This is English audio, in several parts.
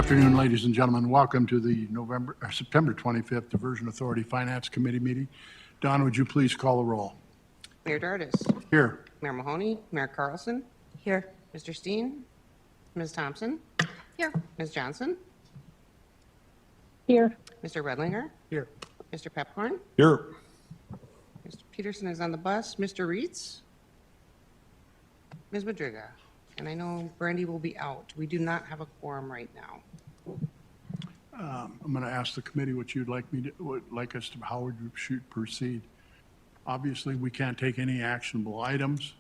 Afternoon, ladies and gentlemen. Welcome to the September 25th Diversion Authority Finance Committee meeting. Don, would you please call the roll? Mayor Dardis. Here. Mayor Mahoney. Mayor Carlson. Here. Mr. Steen. Ms. Thompson. Here. Ms. Johnson. Here. Mr. Redlinger. Here. Mr. Pepcorn. Here. Mr. Peterson is on the bus. Mr. Reitz. Ms. Madriga. And I know Brandy will be out. We do not have a quorum right now. I'm going to ask the committee what you'd like us to, how would you should proceed. Obviously, we can't take any actionable items.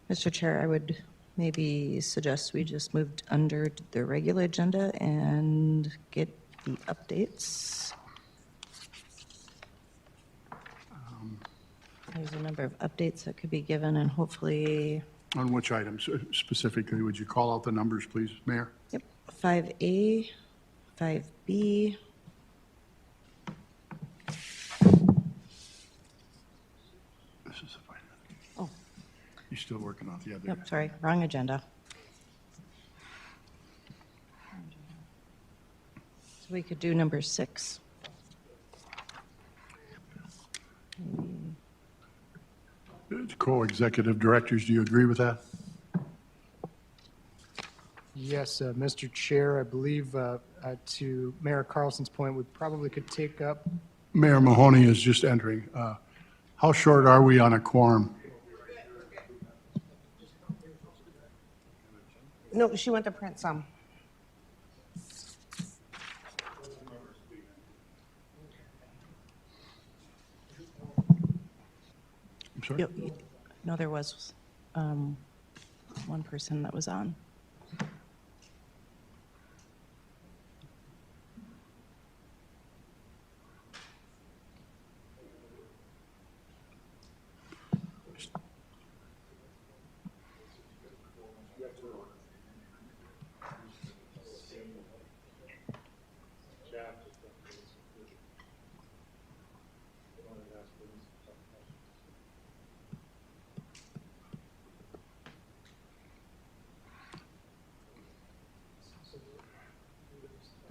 Mr. Chair, I would maybe suggest we just moved under the regular agenda and get the updates. There's a number of updates that could be given, and hopefully... On which items specifically? Would you call out the numbers, please, Mayor? Yep, 5A, 5B. This is the finance. Oh, You're still working on the other. yep, sorry, wrong agenda. So we could do number 6. Co-executive directors, do you agree with that? Yes, Mr. Chair, I believe to Mayor Carlson's point, we probably could take up, Mayor Mahoney is just entering. How short are we on a quorum? No, she went to print some. I'm sorry? No, there was one person that was on.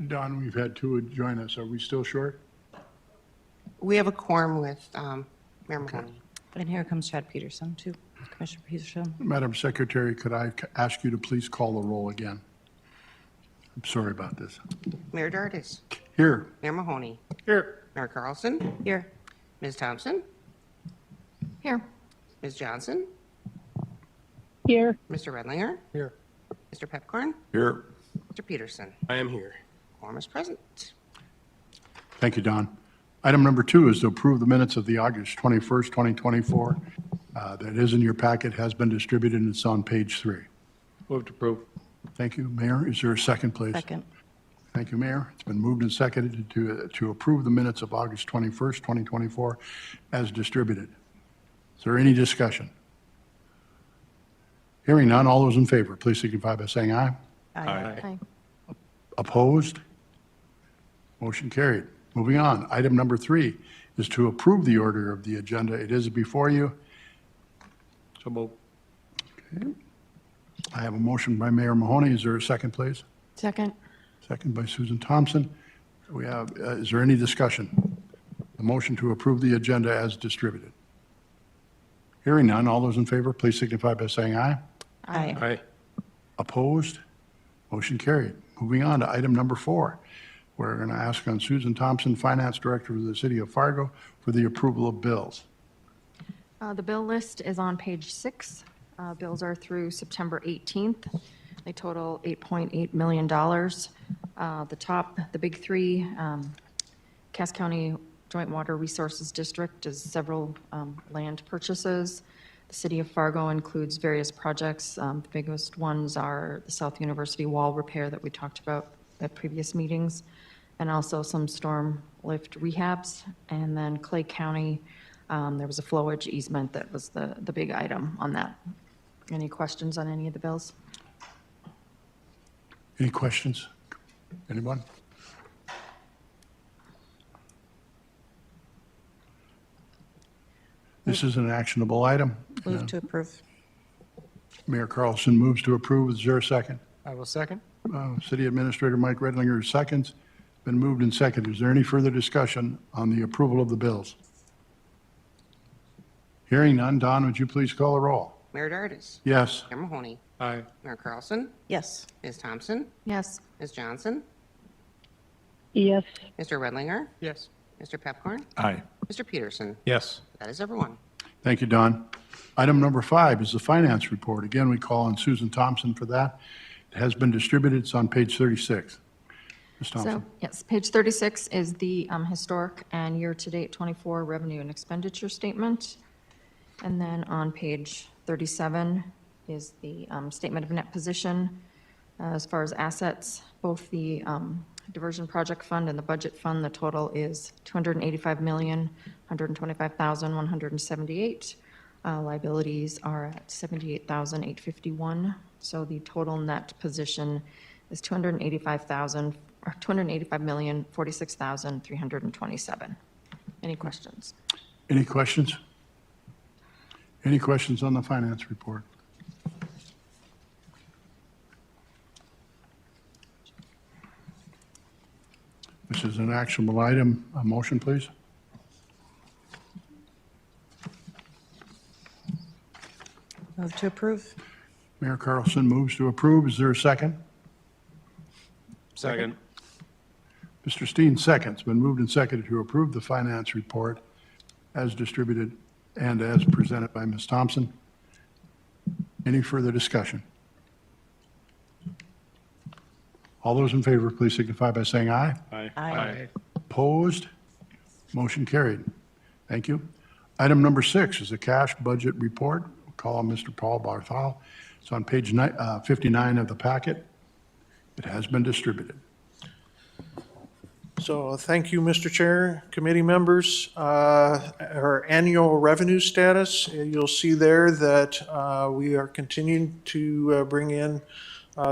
Don, we've had two join us. Are we still short? We have a quorum with Mayor Mahoney. And here comes Chad Peterson, too. Commissioner Peterson. Madam Secretary, could I ask you to please call the roll again? I'm sorry about this. Mayor Dardis. Here. Mayor Mahoney. Here. Mayor Carlson. Here. Ms. Thompson. Here. Ms. Johnson. Here. Mr. Redlinger. here, Mr. Pepcorn. Here. Mr. Peterson. I am here. Quorum is present. Thank you, Don. Item number 2 is to approve the minutes of the August 21st, 2024. That is in your packet, has been distributed, and it's on page 3. Move to approve. Thank you. Mayor, is there a second, please? Second. Thank you, Mayor. It's been moved and seconded to approve the minutes of August 21st, 2024 as distributed. Is there any discussion? Hearing none, all those in favor, please signify by saying aye. Aye. Opposed? Motion carried. Moving on, item number 3 is to approve the order of the agenda. It is before you. So move. Okay. I have a motion by Mayor Mahoney. Is there a second, please? Second. Second by Susan Thompson. We have, is there any discussion? The motion to approve the agenda as distributed. Hearing none, all those in favor, please signify by saying aye. Aye. Aye. Opposed? Motion carried. Moving on to item number 4. We're going to ask on Susan Thompson, Finance Director of the City of Fargo, for the approval of bills. The bill list is on page 6. Bills are through September 18th. They total $8.8 million. The big 3, Cass County Joint Water Resources District is several land purchases. The City of Fargo includes various projects. The biggest ones are the South University wall repair that we talked about at previous meetings, and also some storm lift rehabs. And then Clay County, there was a flowage easement that was the big item on that. Any questions on any of the bills? Any questions? Anyone? This is an actionable item. Move to approve. Mayor Carlson moves to approve. Is there a second? I will second. City Administrator Mike Redlinger seconds. Been moved and seconded. Is there any further discussion on the approval of the bills? Hearing none, Don, would you please call the roll? Mayor Dardis. Yes. Mayor Mahoney. Aye. Mayor Carlson. Yes. Ms. Thompson. Yes. Ms. Johnson. yes, Mr. Redlinger. Yes. Mr. Pepcorn. Aye. Mr. Peterson. Yes. That is everyone. Thank you, Don. Item number 5 is the finance report. Again, we call on Susan Thompson for that. It has been distributed. It's on page 36. Ms. So, Thompson. yes, page 36 is the historic and year-to-date 24 revenue and expenditure statement. And then on page 37 is the statement of net position. As far as assets, both the diversion project fund and the budget fund, the total is $285,125,178. Liabilities are at $78,851. So the total net position is $285,046,327. Any questions? Any questions? Any questions on the finance report? This is an actionable item. A motion, please. Move to approve. Mayor Carlson moves to approve. Is there a second? Second. Mr. Steen seconds. Been moved and seconded to approve the finance report as distributed and as presented by Ms. Thompson. Any further discussion? All those in favor, please signify by saying aye. Aye. Aye. Opposed? Motion carried. Thank you. Item number 6 is a cash budget report. We'll call on Mr. Paul Barthol. It's on page 59 of the packet. It has been distributed. So thank you, Mr. Chair, committee members. Our annual revenue status, you'll see there that we are continuing to bring in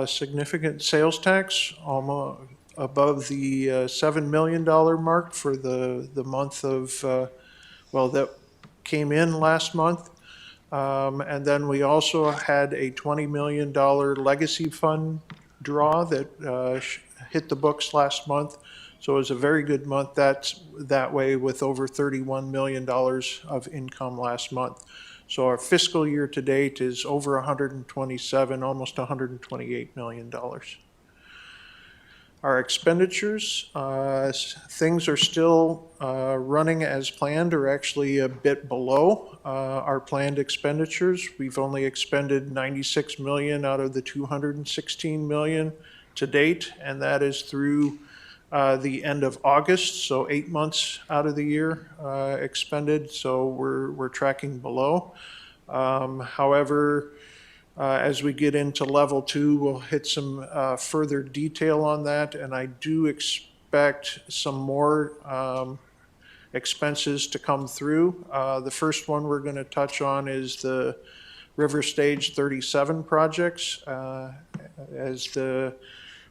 significant sales tax, almost above the $7 million mark for the month of, that came in last month. And then we also had a $20 million legacy fund draw that hit the books last month. So it was a very good month that way, with over $31 million of income last month. So our fiscal year to date is over 127, almost $128 million. Our expenditures, things are still running as planned, or actually a bit below our planned expenditures. We've only expended $96 million out of the $216 million to date, and that is through the end of August, so 8 months out of the year expended, so we're tracking below. However, as we get into level 2, we'll hit some further detail on that, and I do expect some more expenses to come through. The first one we're going to touch on is the River Stage 37 projects.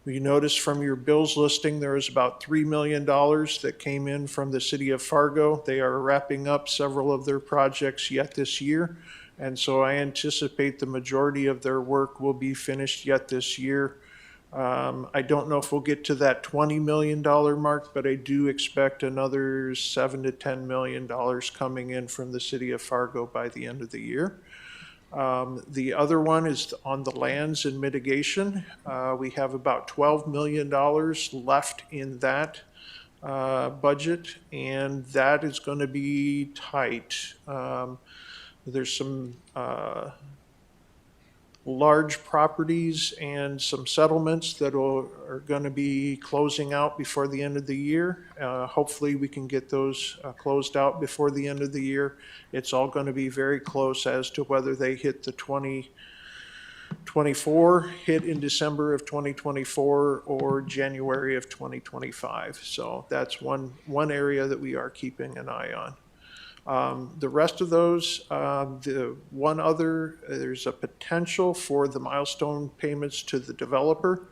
You notice from your bills listing, there is about $3 million that came in from the city of Fargo. They are wrapping up several of their projects yet this year. And so I anticipate the majority of their work will be finished yet this year. I don't know if we'll get to that $20 million mark, but I do expect another $7 to $10 million coming in from the city of Fargo by the end of the year. The other one is on the lands and mitigation. We have about $12 million left in that budget, and that is going to be tight. There's some large properties and some settlements that are going to be closing out before the end of the year. Hopefully we can get those closed out before the end of the year. It's all going to be very close as to whether they hit the 2024 hit in December of 2024 or January of 2025. So that's one area that we are keeping an eye on. The rest of those, there's a potential for the milestone payments to the developer.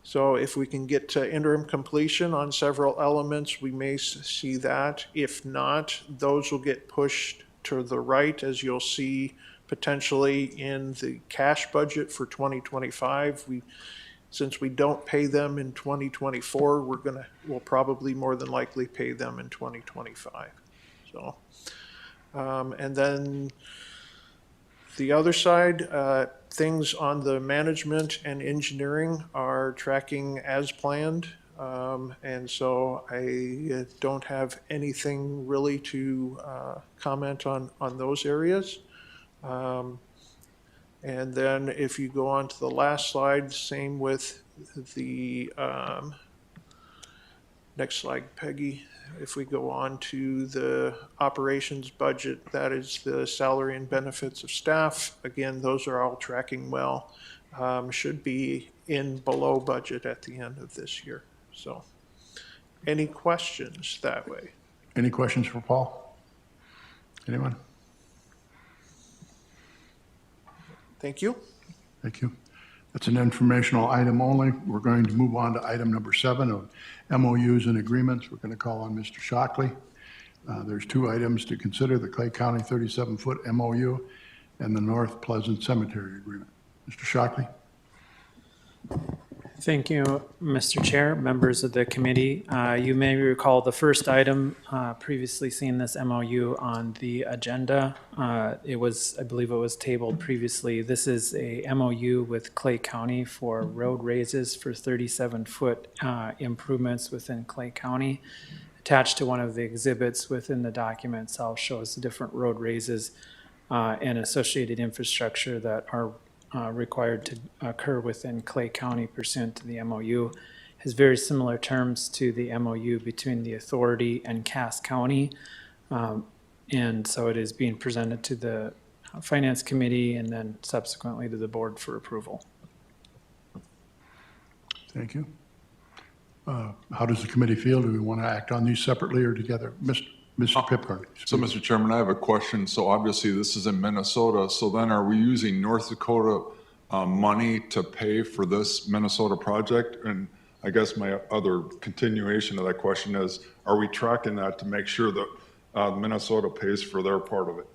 So if we can get to interim completion on several elements, we may see that. If not, those will get pushed to the right, as you'll see potentially in the cash budget for 2025. Since we don't pay them in 2024, we'll probably more than likely pay them in 2025. So, and then the other side, things on the management and engineering are tracking as planned. And so I don't have anything really to comment on those areas. And then if you go on to the last slide, same with the next slide, Peggy. If we go on to the operations budget, that is the salary and benefits of staff. Again, those are all tracking well. Should be in below budget at the end of this year. So any questions that way? Any questions for Paul? Anyone? Thank you. Thank you. That's an informational item only. We're going to move on to item number 7 of MOUs and agreements. We're going to call on Mr. Shockley. There's 2 items to consider, the Clay County 37-foot MOU and the North Pleasant Cemetery Agreement. Mr. Shockley? Thank you, Mr. Chair, members of the committee. You may recall the first item, previously seen this MOU on the agenda. It was, I believe it was tabled previously. This is a MOU with Clay County for road raises for 37-foot improvements within Clay County. Attached to one of the exhibits within the document itself shows the different road raises and associated infrastructure that are required to occur within Clay County pursuant to the MOU. Has very similar terms to the MOU between the authority and Cass County. And so it is being presented to the Finance Committee and then subsequently to the board for approval. Thank you. How does the committee feel? Do we want to act on these separately or together? Mr. Pipcorn. So, Mr. Chairman, I have a question. So obviously this is in Minnesota. So then are we using North Dakota money to pay for this Minnesota project? And I guess my other continuation of that question is, are we tracking that to make sure that Minnesota pays for their part of it?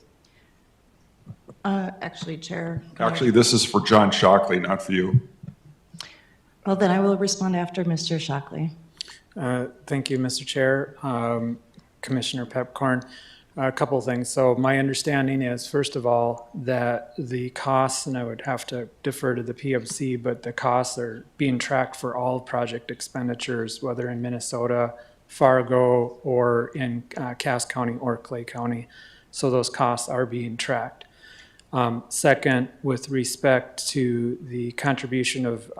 Actually, Chair. Actually, this is for John Shockley, not for you. Well, then I will respond after Mr. Shockley. Thank you, Mr. Chair. Commissioner Pepcorn, a couple of things. So my understanding is, first of all, that the costs, and I would have to defer to the PMC, but the costs are being tracked for all project expenditures, whether in Minnesota, Fargo, or in Cass County or Clay County. So those costs are being tracked. Second, with respect to the contribution of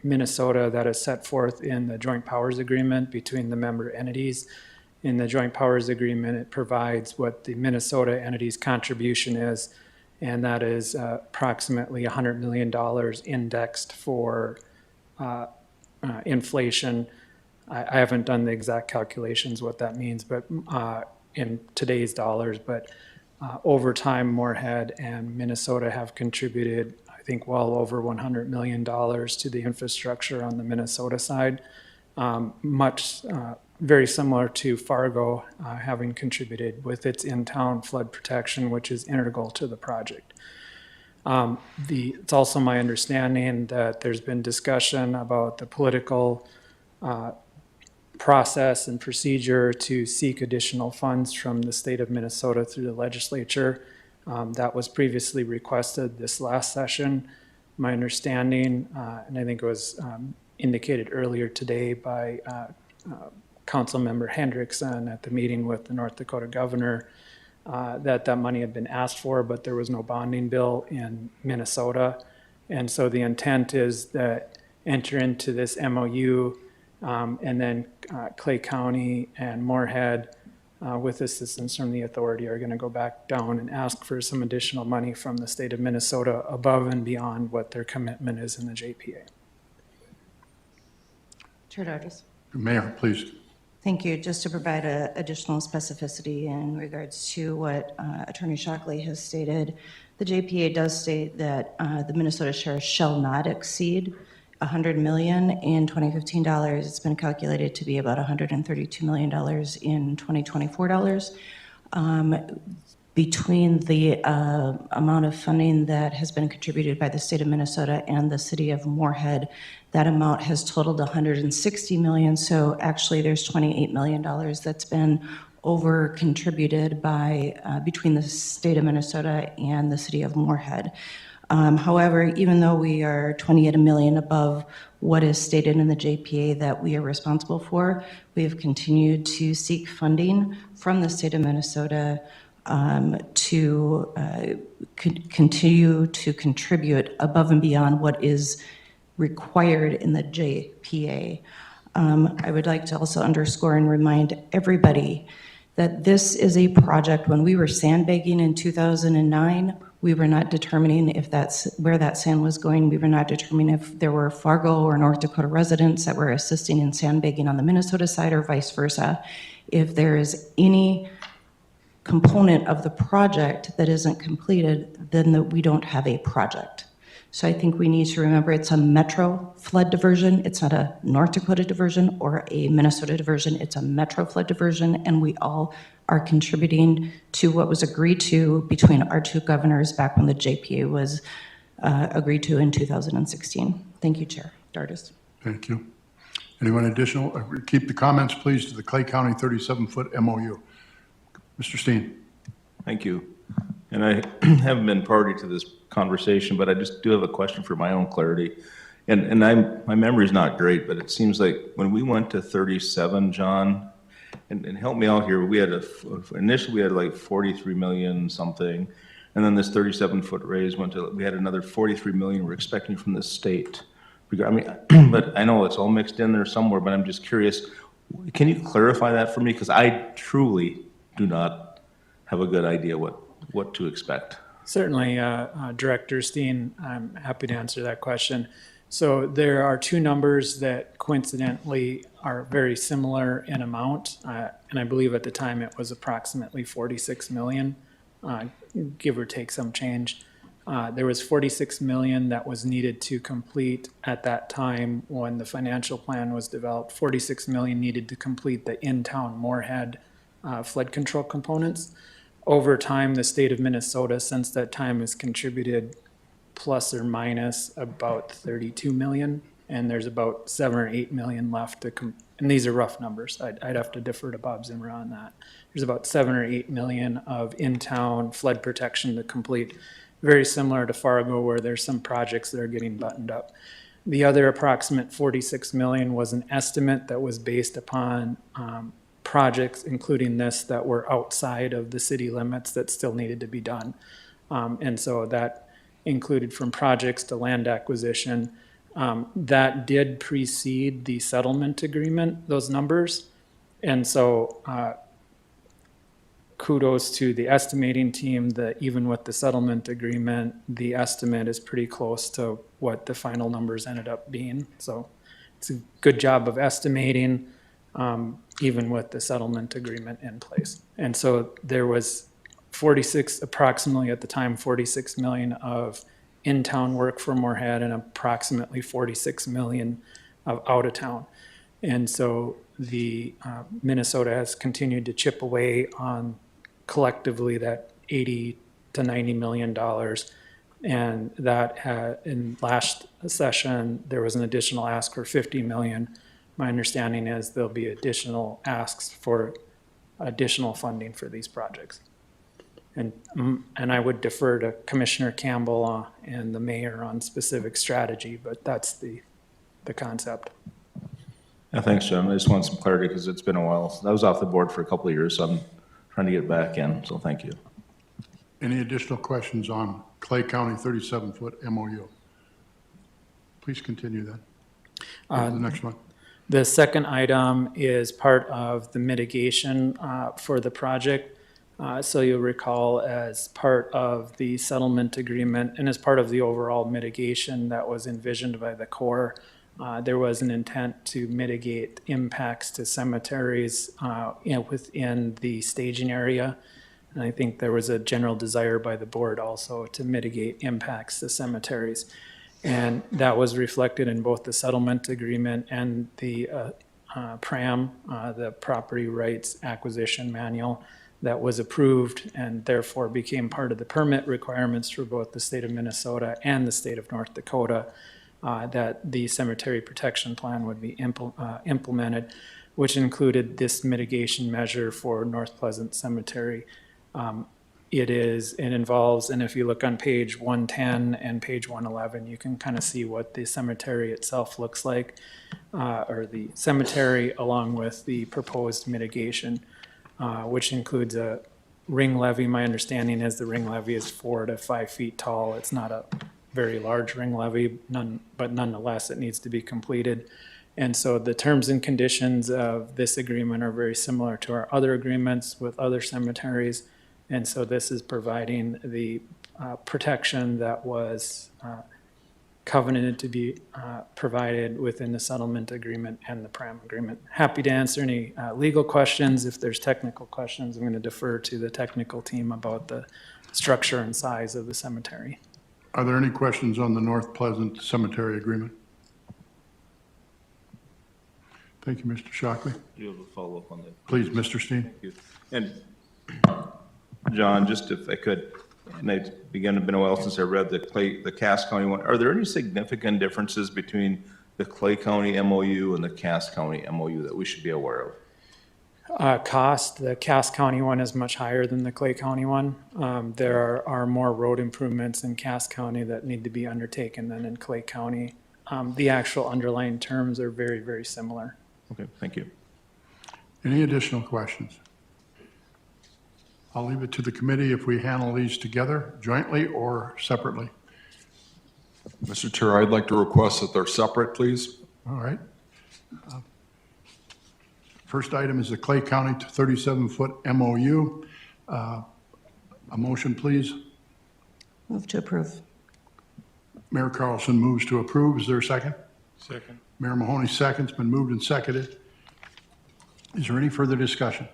Minnesota that is set forth in the Joint Powers Agreement between the member entities. In the Joint Powers Agreement, it provides what the Minnesota entity's contribution is, and that is approximately $100 million indexed for inflation. I haven't done the exact calculations what that means, but in today's dollars, but over time, Moorhead and Minnesota have contributed, I think, well over $100 million to the infrastructure on the Minnesota side. Very similar to Fargo having contributed with its in-town flood protection, which is integral to the project. It's also my understanding that there's been discussion about the political process and procedure to seek additional funds from the state of Minnesota through the legislature. That was previously requested this last session. My understanding, and I think it was indicated earlier today by Councilmember Hendrickson at the meeting with the North Dakota governor, that money had been asked for, but there was no bonding bill in Minnesota. And so the intent is that enter into this MOU and then Clay County and Moorhead, with assistance from the authority, are going to go back down and ask for some additional money from the state of Minnesota above and beyond what their commitment is in the JPA. Chair Dargis. Mayor, please. Thank you. Just to provide additional specificity in regards to what Attorney Shockley has stated, the JPA does state that the Minnesota share shall not exceed $100 million in 2015 dollars. It's been calculated to be about $132 million in 2024 dollars. Between the amount of funding that has been contributed by the state of Minnesota and the city of Moorhead, that amount has totaled $160 million. So actually, there's $28 million that's been over contributed by between the state of Minnesota and the city of Moorhead. However, even though we are 28 million above what is stated in the JPA that we are responsible for, we have continued to seek funding from the state of Minnesota to continue to contribute above and beyond what is required in the JPA. I would like to also underscore and remind everybody that this is a project. When we were sandbagging in 2009, we were not determining if that's where that sand was going. We were not determining if there were Fargo or North Dakota residents that were assisting in sandbagging on the Minnesota side or vice versa. If there is any component of the project that isn't completed, then we don't have a project. So I think we need to remember it's a metro flood diversion. It's not a North Dakota diversion or a Minnesota diversion. It's a metro flood diversion, and we all are contributing to what was agreed to between our two governors back when the JPA was agreed to in 2016. Thank you, Chair Dardis. Thank you. Anyone additional? Keep the comments, please, to the Clay County 37-foot MOU. Mr. Steen. Thank you. And I haven't been party to this conversation, but I just do have a question for my own clarity. And my memory's not great, but it seems like when we went to 37, John, and help me out here, we had initially we had like 43 million something, and then this 37-foot raise we had another 43 million we're expecting from the state. I mean, but I know it's all mixed in there somewhere, but I'm just curious, can you clarify that for me? Because I truly do not have a good idea what to expect. Certainly, Director Steen, I'm happy to answer that question. So there are two numbers that coincidentally are very similar in amount, and I believe at the time it was approximately 46 million, give or take some change. There was 46 million that was needed to complete at that time when the financial plan was developed. 46 million needed to complete the in-town Moorhead flood control components. Over time, the state of Minnesota, since that time, has contributed plus or minus about 32 million, and there's about 7 or 8 million left to and these are rough numbers. I'd have to defer to Bob Zimmer on that. There's about 7 or 8 million of in-town flood protection to complete, very similar to Fargo, where there's some projects that are getting buttoned up. The other approximate 46 million was an estimate that was based upon projects, including this, that were outside of the city limits that still needed to be done. And so that included from projects to land acquisition. That did precede the settlement agreement, those numbers. And so kudos to the estimating team that even with the settlement agreement, the estimate is pretty close to what the final numbers ended up being. So it's a good job of estimating, even with the settlement agreement in place. And so there was approximately at the time, 46 million of in-town work for Moorhead and approximately 46 million of out-of-town. And so the Minnesota has continued to chip away on collectively that 80 to 90 million dollars. And that in last session, there was an additional ask for 50 million. My understanding is there'll be additional asks for additional funding for these projects. And I would defer to Commissioner Campbell and the mayor on specific strategy, but that's the concept. Yeah, thanks, John. I just want some clarity because it's been a while. I was off the board for a couple of years, so I'm trying to get back in, so thank you. Any additional questions on Clay County 37-foot MOU? Please continue then. The next one. The second item is part of the mitigation for the project. So you'll recall as part of the settlement agreement and as part of the overall mitigation that was envisioned by the Corps, there was an intent to mitigate impacts to cemeteries within the staging area. And I think there was a general desire by the board also to mitigate impacts to cemeteries. And that was reflected in both the settlement agreement and the PRAM, the Property Rights Acquisition Manual, that was approved and therefore became part of the permit requirements for both the state of Minnesota and the state of North Dakota, that the cemetery protection plan would be implemented, which included this mitigation measure for North Pleasant Cemetery. It involves, and if you look on page 110 and page 111, you can kind of see what the cemetery itself looks like, or the cemetery along with the proposed mitigation, which includes a ring levee. My understanding is the ring levee is 4 to 5 feet tall. It's not a very large ring levee, but nonetheless, it needs to be completed. And so the terms and conditions of this agreement are very similar to our other agreements with other cemeteries. And so this is providing the protection that was covenanted to be provided within the settlement agreement and the PRAM agreement. Happy to answer any legal questions. If there's technical questions, I'm going to defer to the technical team about the structure and size of the cemetery. Are there any questions on the North Pleasant Cemetery Agreement? Thank you, Mr. Shockley. Do you have a follow-up on that? Please, Mr. Steen. Thank you. And John, just if I could, and it's been a while since I read the Cass County one. Are there any significant differences between the Clay County MOU and the Cass County MOU that we should be aware of? Cost, the Cass County one is much higher than the Clay County one. There are more road improvements in Cass County that need to be undertaken than in Clay County. The actual underlying terms are very, very similar. Okay, thank you. Any additional questions? I'll leave it to the committee if we handle these together, jointly or separately. Mr. Chair, I'd like to request that they're separate, please. All right. First item is the Clay County 37-foot MOU. A motion, please. Move to approve. Mayor Carlson moves to approve. Is there a second? Second. Mayor Mahoney seconds. Been moved and seconded. Is there any further discussion?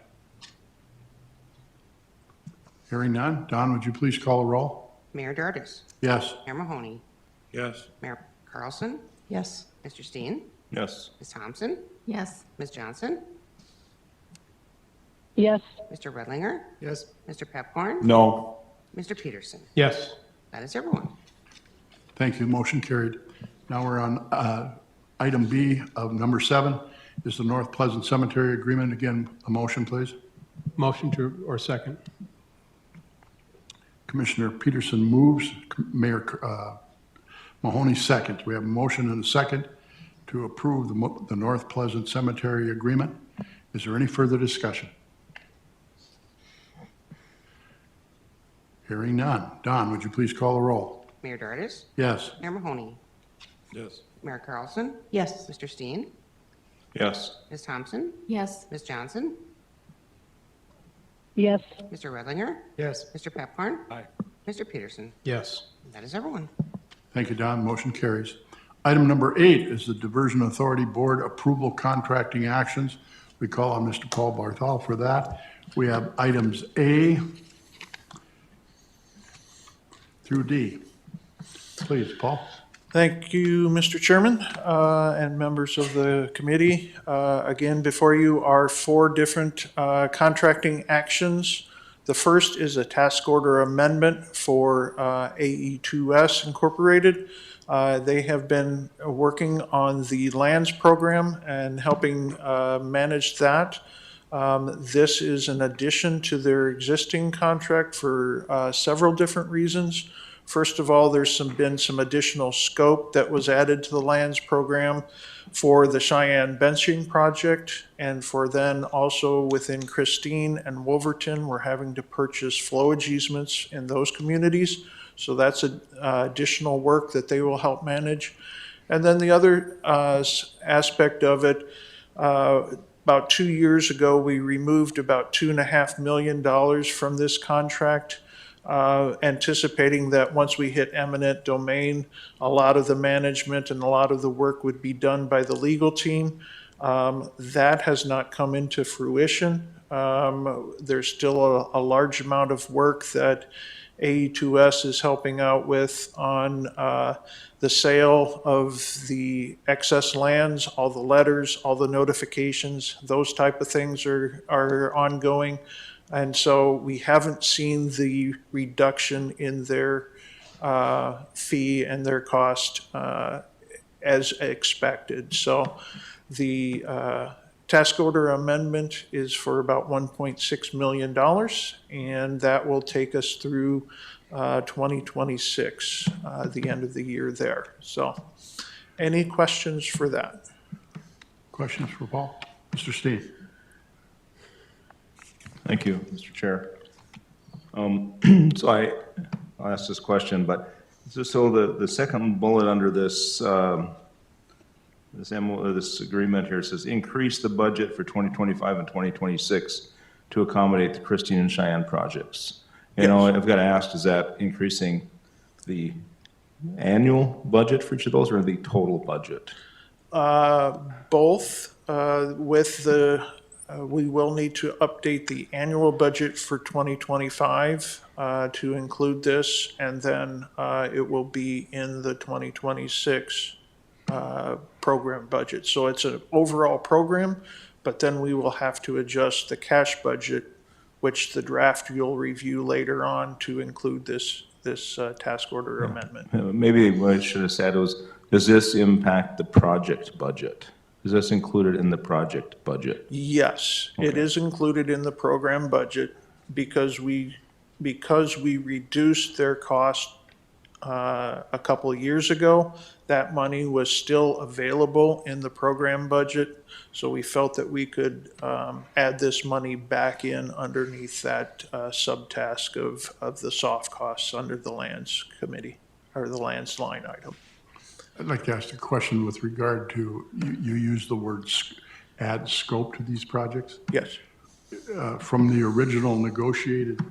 Hearing none. Don, would you please call a roll? Mayor Dardis. Yes. Mayor Mahoney. Yes. Mayor Carlson. Yes. Mr. Steen. Yes. Ms. Thompson. Yes. Ms. Johnson. yes, Mr. Redlinger. Yes. Mr. Pepcorn. No. Mr. Peterson. Yes. That is everyone. Thank you. Motion carried. Now we're on item B of number 7 is the North Pleasant Cemetery Agreement. Again, a motion, please. Motion to, or second? Commissioner Peterson moves. Mayor Mahoney seconds. We have a motion and a second to approve the North Pleasant Cemetery Agreement. Is there any further discussion? Hearing none. Don, would you please call the roll? Mayor Dardis. Yes. Mayor Mahoney. Yes. Mayor Carlson. Yes. Mr. Steen. Yes. Ms. Thompson. Yes. Ms. Johnson. yes, Mr. Redlinger. Yes. Mr. Pepcorn. Aye. Mr. Peterson. Yes. That is everyone. Thank you, Don. Motion carries. Item number 8 is the Diversion Authority Board Approval Contracting Actions. We call on Mr. Paul Barthol for that. We have items A through D. Please, Paul. Thank you, Mr. Chairman, and members of the committee. Again, before you are 4 different contracting actions. The first is a task order amendment for AE2S Incorporated. They have been working on the lands program and helping manage that. This is an addition to their existing contract for several different reasons. First of all, there's been some additional scope that was added to the lands program for the Cheyenne benching project, and for then also within Christine and Wolverton, we're having to purchase flowage easements in those communities. So that's additional work that they will help manage. And then the other aspect of it, about 2 years ago, we removed about $2.5 million from this contract, anticipating that once we hit eminent domain, a lot of the management and a lot of the work would be done by the legal team. That has not come into fruition. There's still a large amount of work that AE2S is helping out with on the sale of the excess lands, all the letters, all the notifications, those type of things are ongoing. And so we haven't seen the reduction in their fee and their cost as expected. So the task order amendment is for about $1.6 million, and that will take us through 2026, the end of the year there. So any questions for that? Questions for Paul? Mr. Steen? Thank you, Mr. Chair. So I'll ask this question, but so the second bullet under this this agreement here says increase the budget for 2025 and 2026 to accommodate the Christine and Cheyenne projects. You know, I've got to ask, is that increasing the annual budget for each of those or the total budget? Both, with the, we will need to update the annual budget for 2025 to include this, and then it will be in the 2026 program budget. So it's an overall program, but then we will have to adjust the cash budget, which the draft you'll review later on to include this task order amendment. Maybe what I should have said was, does this impact the project budget? Is this included in the project budget? Yes, it is included in the program budget because we reduced their cost a couple of years ago. That money was still available in the program budget, so we felt that we could add this money back in underneath that subtask of the soft costs under the lands committee, or the lands line item. I'd like to ask a question with regard to, you use the word add scope to these projects. Yes. From the original negotiated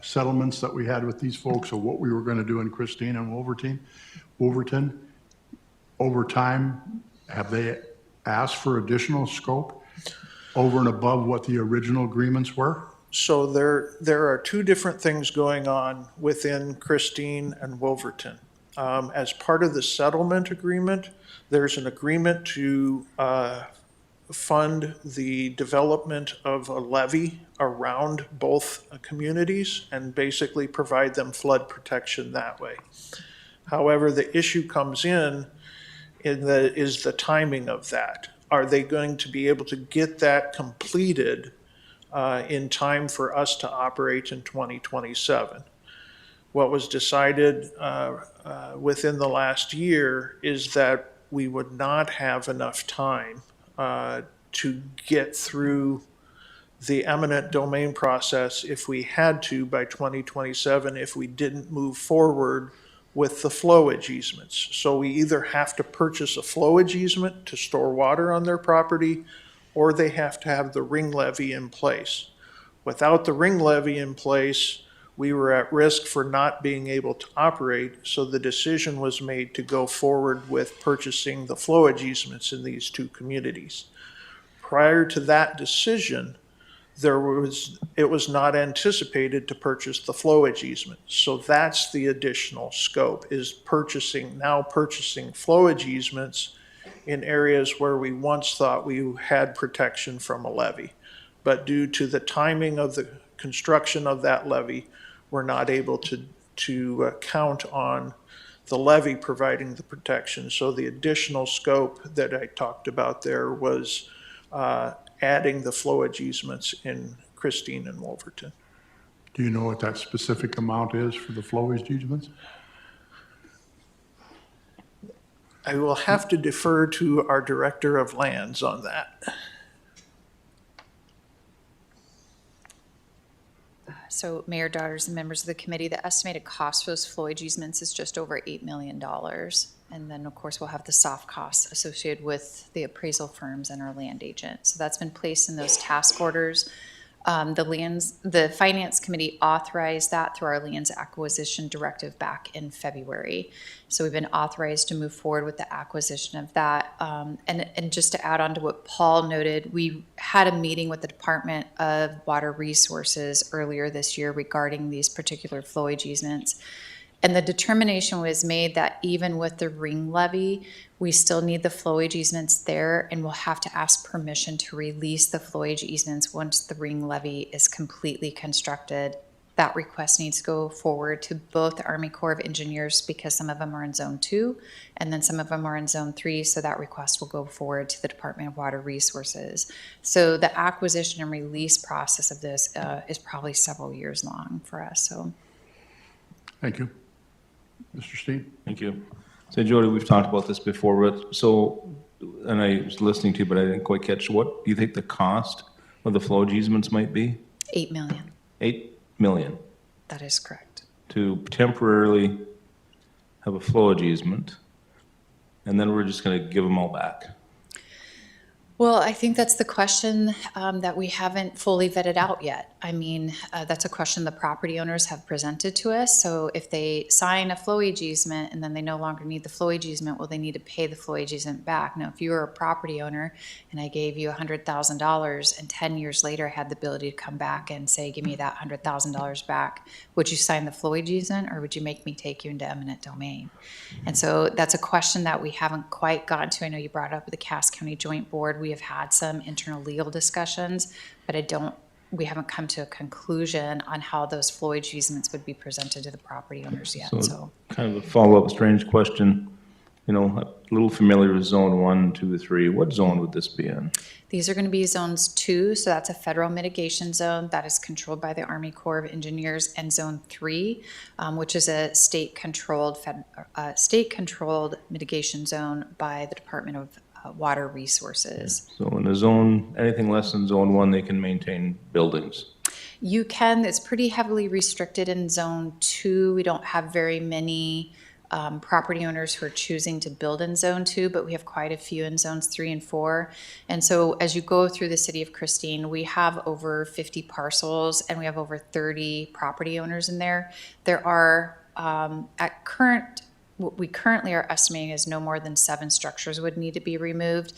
settlements that we had with these folks of what we were going to do in Christine and Wolverton, over time, have they asked for additional scope over and above what the original agreements were? So there are two different things going on within Christine and Wolverton. As part of the settlement agreement, there's an agreement to fund the development of a levee around both communities and basically provide them flood protection that way. However, the issue comes in is the timing of that. Are they going to be able to get that completed in time for us to operate in 2027? What was decided within the last year is that we would not have enough time to get through the eminent domain process if we had to by 2027 if we didn't move forward with the flowage easements. So we either have to purchase a flowage easement to store water on their property, or they have to have the ring levee in place. Without the ring levee in place, we were at risk for not being able to operate, so the decision was made to go forward with purchasing the flowage easements in these two communities. Prior to that decision, it was not anticipated to purchase the flowage easement. So that's the additional scope, is purchasing flowage easements in areas where we once thought we had protection from a levee. But due to the timing of the construction of that levee, we're not able to count on the levee providing the protection. So the additional scope that I talked about there was adding the flowage easements in Christine and Wolverton. Do you know what that specific amount is for the flowage easements? I will have to defer to our Director of Lands on that. So Mayor, daughters, and members of the committee, the estimated cost for those flowage easements is just over $8 million. And then, of course, we'll have the soft costs associated with the appraisal firms and our land agent. So that's been placed in those task orders The Finance Committee authorized that through our lands acquisition directive back in February. So we've been authorized to move forward with the acquisition of that. And just to add on to what Paul noted, we had a meeting with the Department of Water Resources earlier this year regarding these particular flowage easements. And the determination was made that even with the ring levy, we still need the flowage easements there, and we'll have to ask permission to release the flowage easements once the ring levy is completely constructed. That request needs to go forward to both the Army Corps of Engineers because some of them are in Zone 2, and then some of them are in Zone 3, so that request will go forward to the Department of Water Resources. So the acquisition and release process of this is probably several years long for us, so. Thank you. Mr. Steen? Thank you. So Jody, we've talked about this before, but so, and I was listening to you, but I didn't quite catch, what do you think the cost of the flowage easements might be? 8 million. 8 million That is correct. to temporarily have a flowage easement, and then we're just gonna give them all back. Well, I think that's the question that we haven't fully vetted out yet. I mean, that's a question the property owners have presented to us. So if they sign a flowage easement and then they no longer need the flowage easement, well, they need to pay the flowage easement back. Now, if you were a property owner and I gave you $100,000 and 10 years later I had the ability to come back and say, give me that $100,000 back, would you sign the flowage easement or would you make me take you into eminent domain? And so that's a question that we haven't quite gotten to. I know you brought it up with the Cass County Joint Board. We have had some internal legal discussions, but we haven't come to a conclusion on how those flowage easements would be presented to the property owners yet, so. Kind of a follow-up strange question, you know, a little familiar with zone 1, 2, 3. What zone would this be in? These are going to be zones 2, so that's a federal mitigation zone that is controlled by the Army Corps of Engineers, and zone 3, which is a state-controlled mitigation zone by the Department of Water Resources. So in the zone, anything less than zone 1, they can maintain buildings. You can, it's pretty heavily restricted in zone 2. We don't have very many property owners who are choosing to build in zone 2, but we have quite a few in zones 3 and 4. And so as you go through the city of Christine, we have over 50 parcels and we have over 30 property owners in there. There are what we currently are estimating is no more than 7 structures would need to be removed.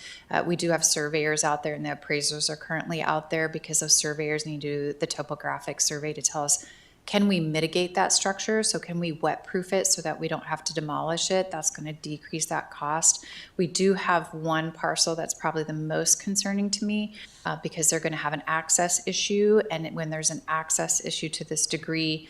We do have surveyors out there and the appraisers are currently out there because those surveyors need to do the topographic survey to tell us, can we mitigate that structure? So can we wet-proof it so that we don't have to demolish it? That's going to decrease that cost. We do have one parcel that's probably the most concerning to me because they're going to have an access issue. And when there's an access issue to this degree,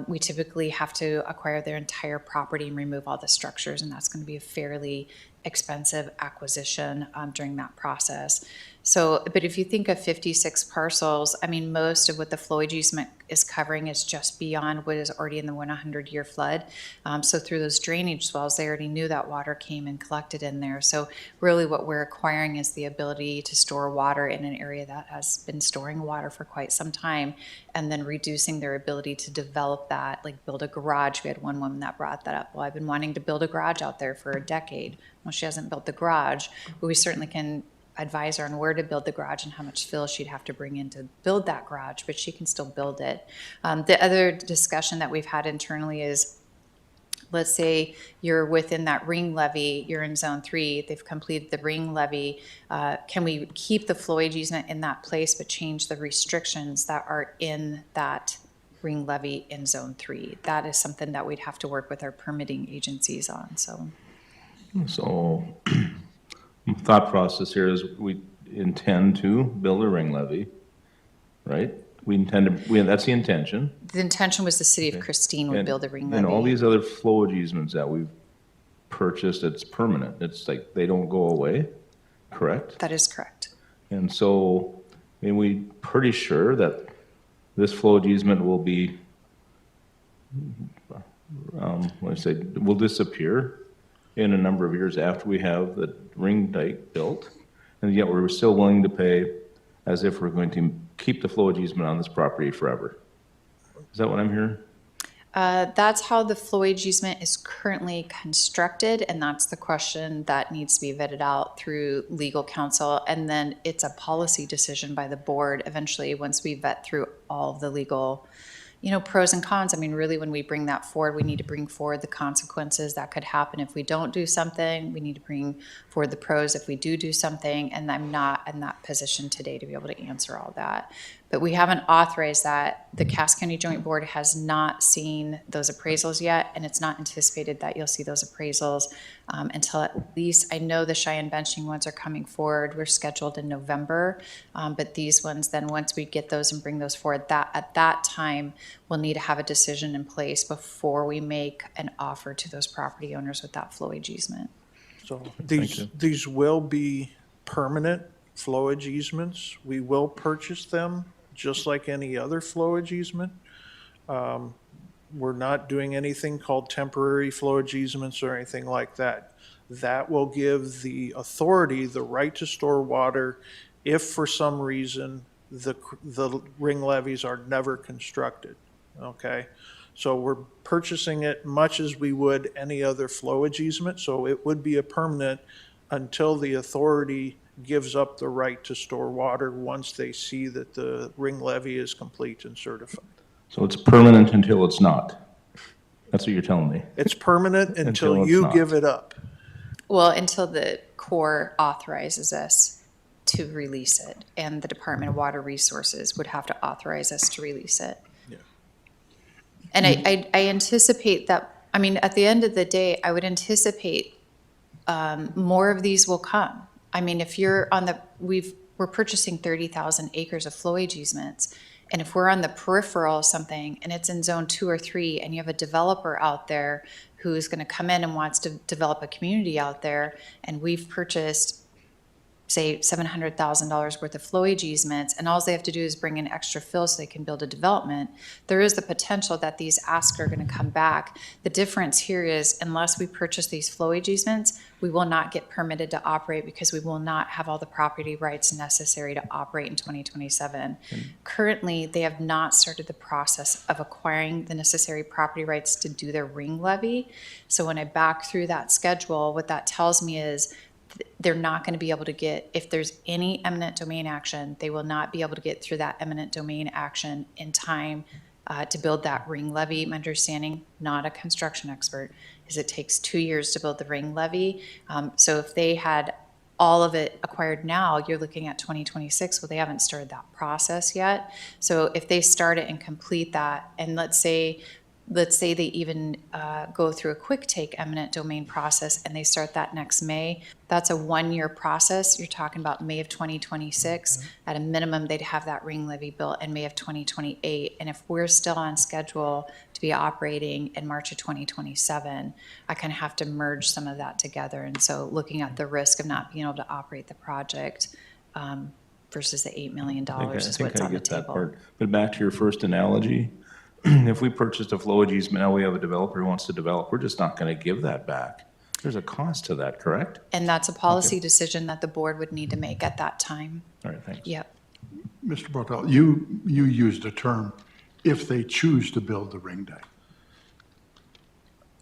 we typically have to acquire their entire property and remove all the structures. And that's going to be a fairly expensive acquisition during that process. So, but if you think of 56 parcels, I mean, most of what the flowage easement is covering is just beyond what is already in the 100-year flood. So through those drainage wells, they already knew that water came and collected in there. So really what we're acquiring is the ability to store water in an area that has been storing water for quite some time, and then reducing their ability to develop that, like build a garage. We had one woman that brought that up. Well, I've been wanting to build a garage out there for a decade. Well, she hasn't built the garage, but we certainly can advise her on where to build the garage and how much fill she'd have to bring in to build that garage, but she can still build it. The other discussion that we've had internally is, let's say you're within that ring levee, you're in zone 3, they've completed the ring levee. Can we keep the flowage easement in that place but change the restrictions that are in that ring levee in zone 3? That is something that we'd have to work with our permitting agencies on, so. Thought process here is we intend to build a ring levee, right? That's the intention. The intention was the city of Christine would build a ring levee. And all these other flowage easements that we've purchased, it's permanent. It's like they don't go away, correct? That is correct. And so, I mean, we're pretty sure that this flowage easement will be, will disappear in a number of years after we have the ring dike built, and yet we're still willing to pay as if we're going to keep the flowage easement on this property forever. Is that what I'm hearing? That's how the flowage easement is currently constructed, and that's the question that needs to be vetted out through legal counsel. And then it's a policy decision by the board eventually, once we vet through all of the legal, pros and cons. I mean, really, when we bring that forward, we need to bring forward the consequences that could happen if we don't do something. We need to bring forward the pros if we do something, and I'm not in that position today to be able to answer all that. But we haven't authorized that. The Cass County Joint Board has not seen those appraisals yet, and it's not anticipated that you'll see those appraisals until at least, I know the Cheyenne benching ones are coming forward. We're scheduled in November, but these ones, then once we get those and bring those forward, at that time, we'll need to have a decision in place before we make an offer to those property owners with that flowage easement. So you. these will be permanent flowage easements. We will purchase them just like any other flowage easement. We're not doing anything called temporary flowage easements or anything like that. That will give the authority the right to store water if for some reason the ring levees are never constructed, okay? So we're purchasing it much as we would any other flowage easement, so it would be a permanent until the authority gives up the right to store water once they see that the ring levee is complete and certified. So it's permanent until it's not. That's what you're telling me. It's permanent Until until it's you not. give it up. Well, until the Corps authorizes us to release it, and the Department of Water Resources would have to authorize us to release it. Yeah. And I anticipate that, I mean, at the end of the day, I would anticipate more of these will come. I mean, if you're on we're purchasing 30,000 acres of flowage easements, and if we're on the peripheral of something and it's in zone 2 or 3, and you have a developer out there who's going to come in and wants to develop a community out there, and we've purchased, say, $700,000 worth of flowage easements, and all they have to do is bring in extra fill so they can build a development, there is the potential that these asks are going to come back. The difference here is, unless we purchase these flowage easements, we will not get permitted to operate because we will not have all the property rights necessary to operate in 2027. Currently, they have not started the process of acquiring the necessary property rights to do their ring levy. So when I back through that schedule, what that tells me is they're not going to be able to get, if there's any eminent domain action, they will not be able to get through that eminent domain action in time to build that ring levy. My understanding, not a construction expert, is it takes 2 years to build the ring levy. So if they had all of it acquired now, you're looking at 2026. Well, they haven't started that process yet. So if they start it and complete that, and let's say they even go through a quick take eminent domain process and they start that next May, that's a 1-year process. You're talking about May of 2026. At a minimum, they'd have that ring levy built in May of 2028. And if we're still on schedule to be operating in March of 2027, I kind of have to merge some of that together. And so looking at the risk of not being able to operate the project versus the $8 million is what's on the table. But back to your first analogy, if we purchased a flowage easement, now we have a developer who wants to develop, we're just not going to give that back. There's a cost to that, correct? And that's a policy decision that the board would need to make at that time. All right, thanks. Yep. Mr. Bartel, you used a term, if they choose to build the ring dike.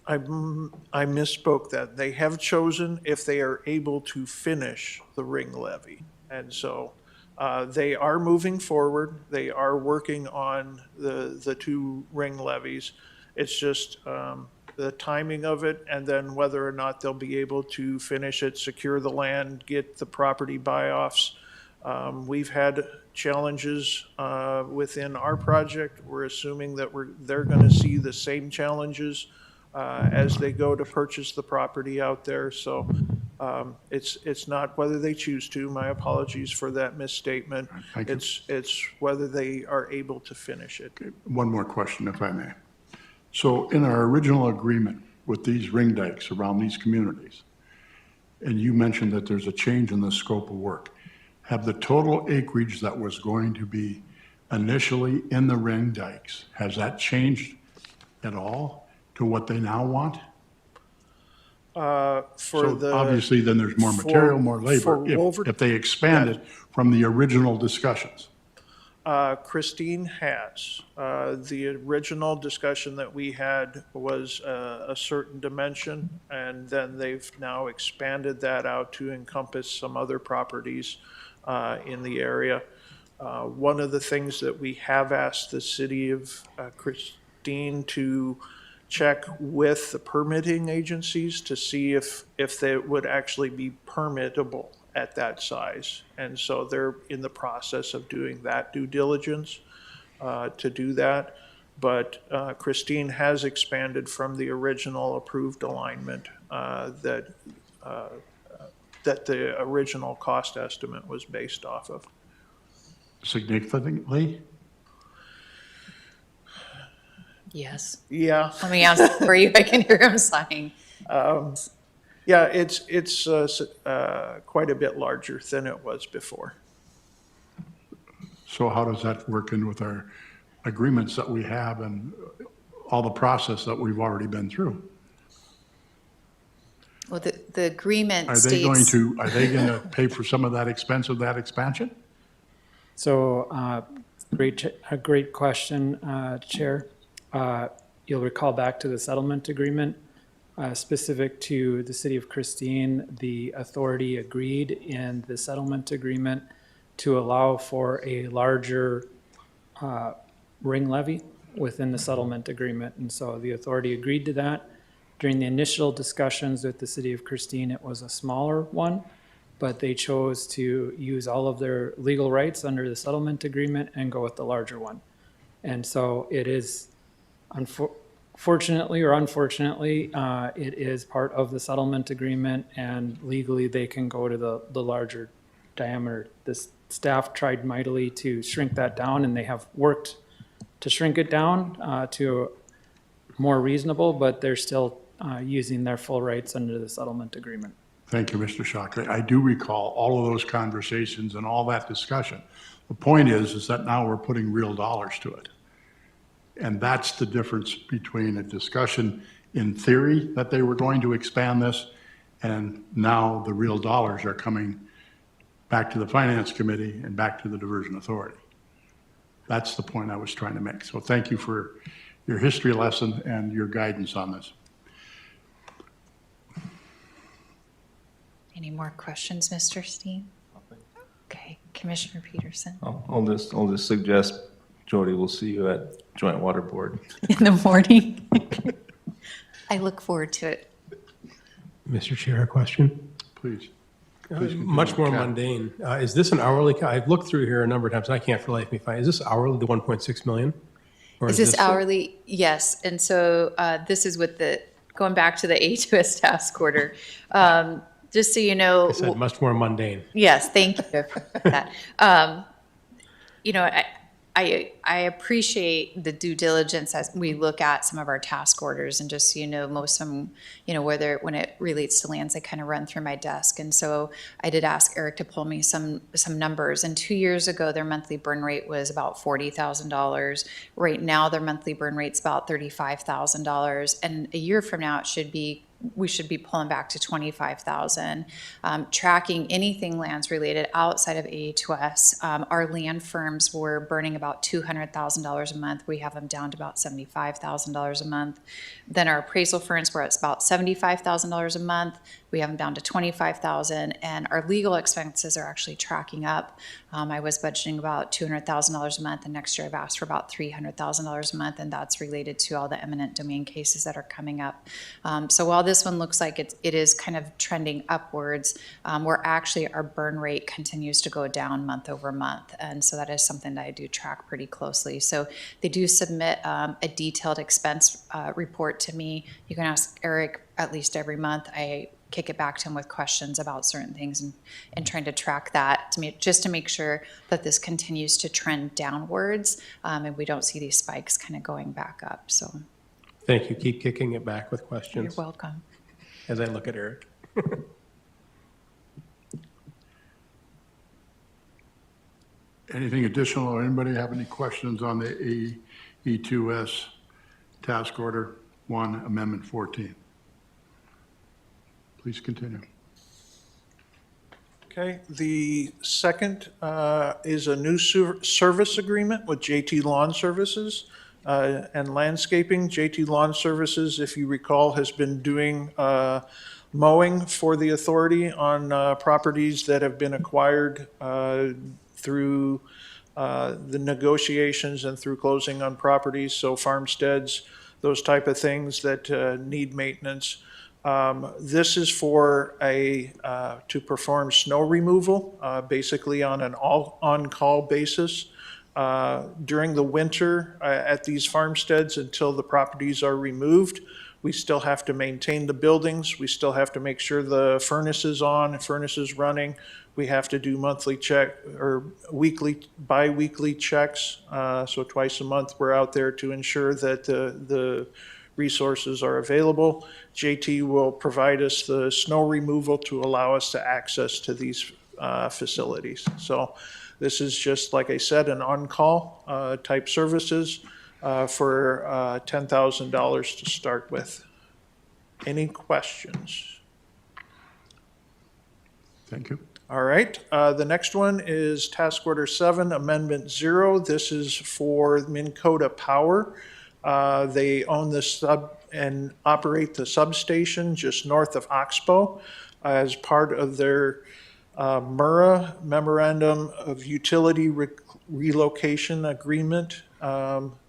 I misspoke that. They have chosen if they are able to finish the ring levy. And so they are moving forward. They are working on the 2 ring levies. It's just the timing of it, and then whether or not they'll be able to finish it, secure the land, get the property buy-offs. We've had challenges within our project. We're assuming that they're going to see the same challenges as they go to purchase the property out there. So it's not whether they choose to. My apologies for that misstatement. Thank you. It's whether they are able to finish it. One more question, if I may. So in our original agreement with these ring dikes around these communities, and you mentioned that there's a change in the scope of work, have the total acreage that was going to be initially in the ring dikes, has that changed at all to what they now want? So obviously, then there's more material, more labor, if they expand it from the original discussions. Christine has. The original discussion that we had was a certain dimension, and then they've now expanded that out to encompass some other properties in the area. One of the things that we have asked the city of Christine to check with the permitting agencies to see if they would actually be permittable at that size. And so they're in the process of doing that due diligence to do that. But Christine has expanded from the original approved alignment that the original cost estimate was based off of. Significantly? Yes. Yeah. Let me answer for you. I can hear him sighing. Yeah, it's quite a bit larger than it was before. So how does that work in with our agreements that we have and all the process that we've already been through? Well, the agreement Are they going states, to pay for some of that expense of that expansion? So, a great question, Chair. You'll recall back to the settlement agreement, specific to the city of Christine, the authority agreed in the settlement agreement to allow for a larger ring levy within the settlement agreement. And so the authority agreed to that. During the initial discussions with the city of Christine, it was a smaller one, but they chose to use all of their legal rights under the settlement agreement and go with the larger one. And so it is, fortunately or unfortunately, it is part of the settlement agreement, and legally they can go to the larger diameter. The staff tried mightily to shrink that down, and they have worked to shrink it down to more reasonable, but they're still using their full rights under the settlement agreement. Thank you, Mr. Shockley. I do recall all of those conversations and all that discussion. The point is that now we're putting real dollars to it. And that's the difference between a discussion in theory that they were going to expand this, and now the real dollars are coming back to the Finance Committee and back to the Diversion Authority. That's the point I was trying to make. So thank you for your history lesson and your guidance on this. any more questions, Mr. Steen? Okay, Commissioner Peterson. I'll just suggest, Jody, we'll see you at Joint Water Board. In the morning. I look forward to it. Mr. Chair, a question? Please. Much more mundane. Is this an hourly, I've looked through here a number of times, and I can't for the life of me find, is this hourly, the 1.6 million? Or Is this hourly? Yes, and so this is with the, going back to the A2S task order. Just so you know. I said much more mundane. Yes, thank you for that. You know, I appreciate the due diligence as we look at some of our task orders, and just so you know, most of them, you know, when it relates to lands, they kind of run through my desk. And so I did ask Eric to pull me some numbers. And 2 years ago, their monthly burn rate was about $40,000. Right now, their monthly burn rate's about $35,000. And a year from now, we should be pulling back to 25,000. Tracking anything lands related outside of A2S, our land firms were burning about $200,000 a month. We have them down to about $75,000 a month. Then our appraisal firms were at about $75,000 a month. We have them down to $25,000, and our legal expenses are actually tracking up. I was budgeting about $200,000 a month, and next year I've asked for about $300,000 a month, and that's related to all the eminent domain cases that are coming up. So while this one looks like it is kind of trending upwards, our burn rate continues to go down month over month, and so that is something that I do track pretty closely. So they do submit a detailed expense report to me. You can ask Eric at least every month. I kick it back to him with questions about certain things and trying to track that just to make sure that this continues to trend downwards and we don't see these spikes kind of going back up. So Thank you. Keep kicking it back with questions. you're welcome. As I look at Eric. Anything additional, or anybody have any questions on the E2S Task Order 1, Amendment 14? Please continue. Okay, the second is a new service agreement with JT Lawn Services and Landscaping. JT Lawn Services, if you recall, has been doing mowing for the authority on properties that have been acquired through the negotiations and through closing on properties, so farmsteads, those type of things that need maintenance. This is for to perform snow removal, basically on an on-call basis. During the winter at these farmsteads until the properties are removed, we still have to maintain the buildings. We still have to make sure the furnace is on, furnace is running. We have to do monthly check or bi-weekly checks. So twice a month, we're out there to ensure that the resources are available. JT will provide us the snow removal to allow us to access to these facilities. So this is just, like I said, an on-call type services for $10,000 to start with. Any questions? Thank you. All right, the next one is Task Order 7, Amendment 0. This is for Minn Kota Power. They own the and operate the substation just north of Oxbow as part of their MURA, Memorandum of Utility Relocation Agreement,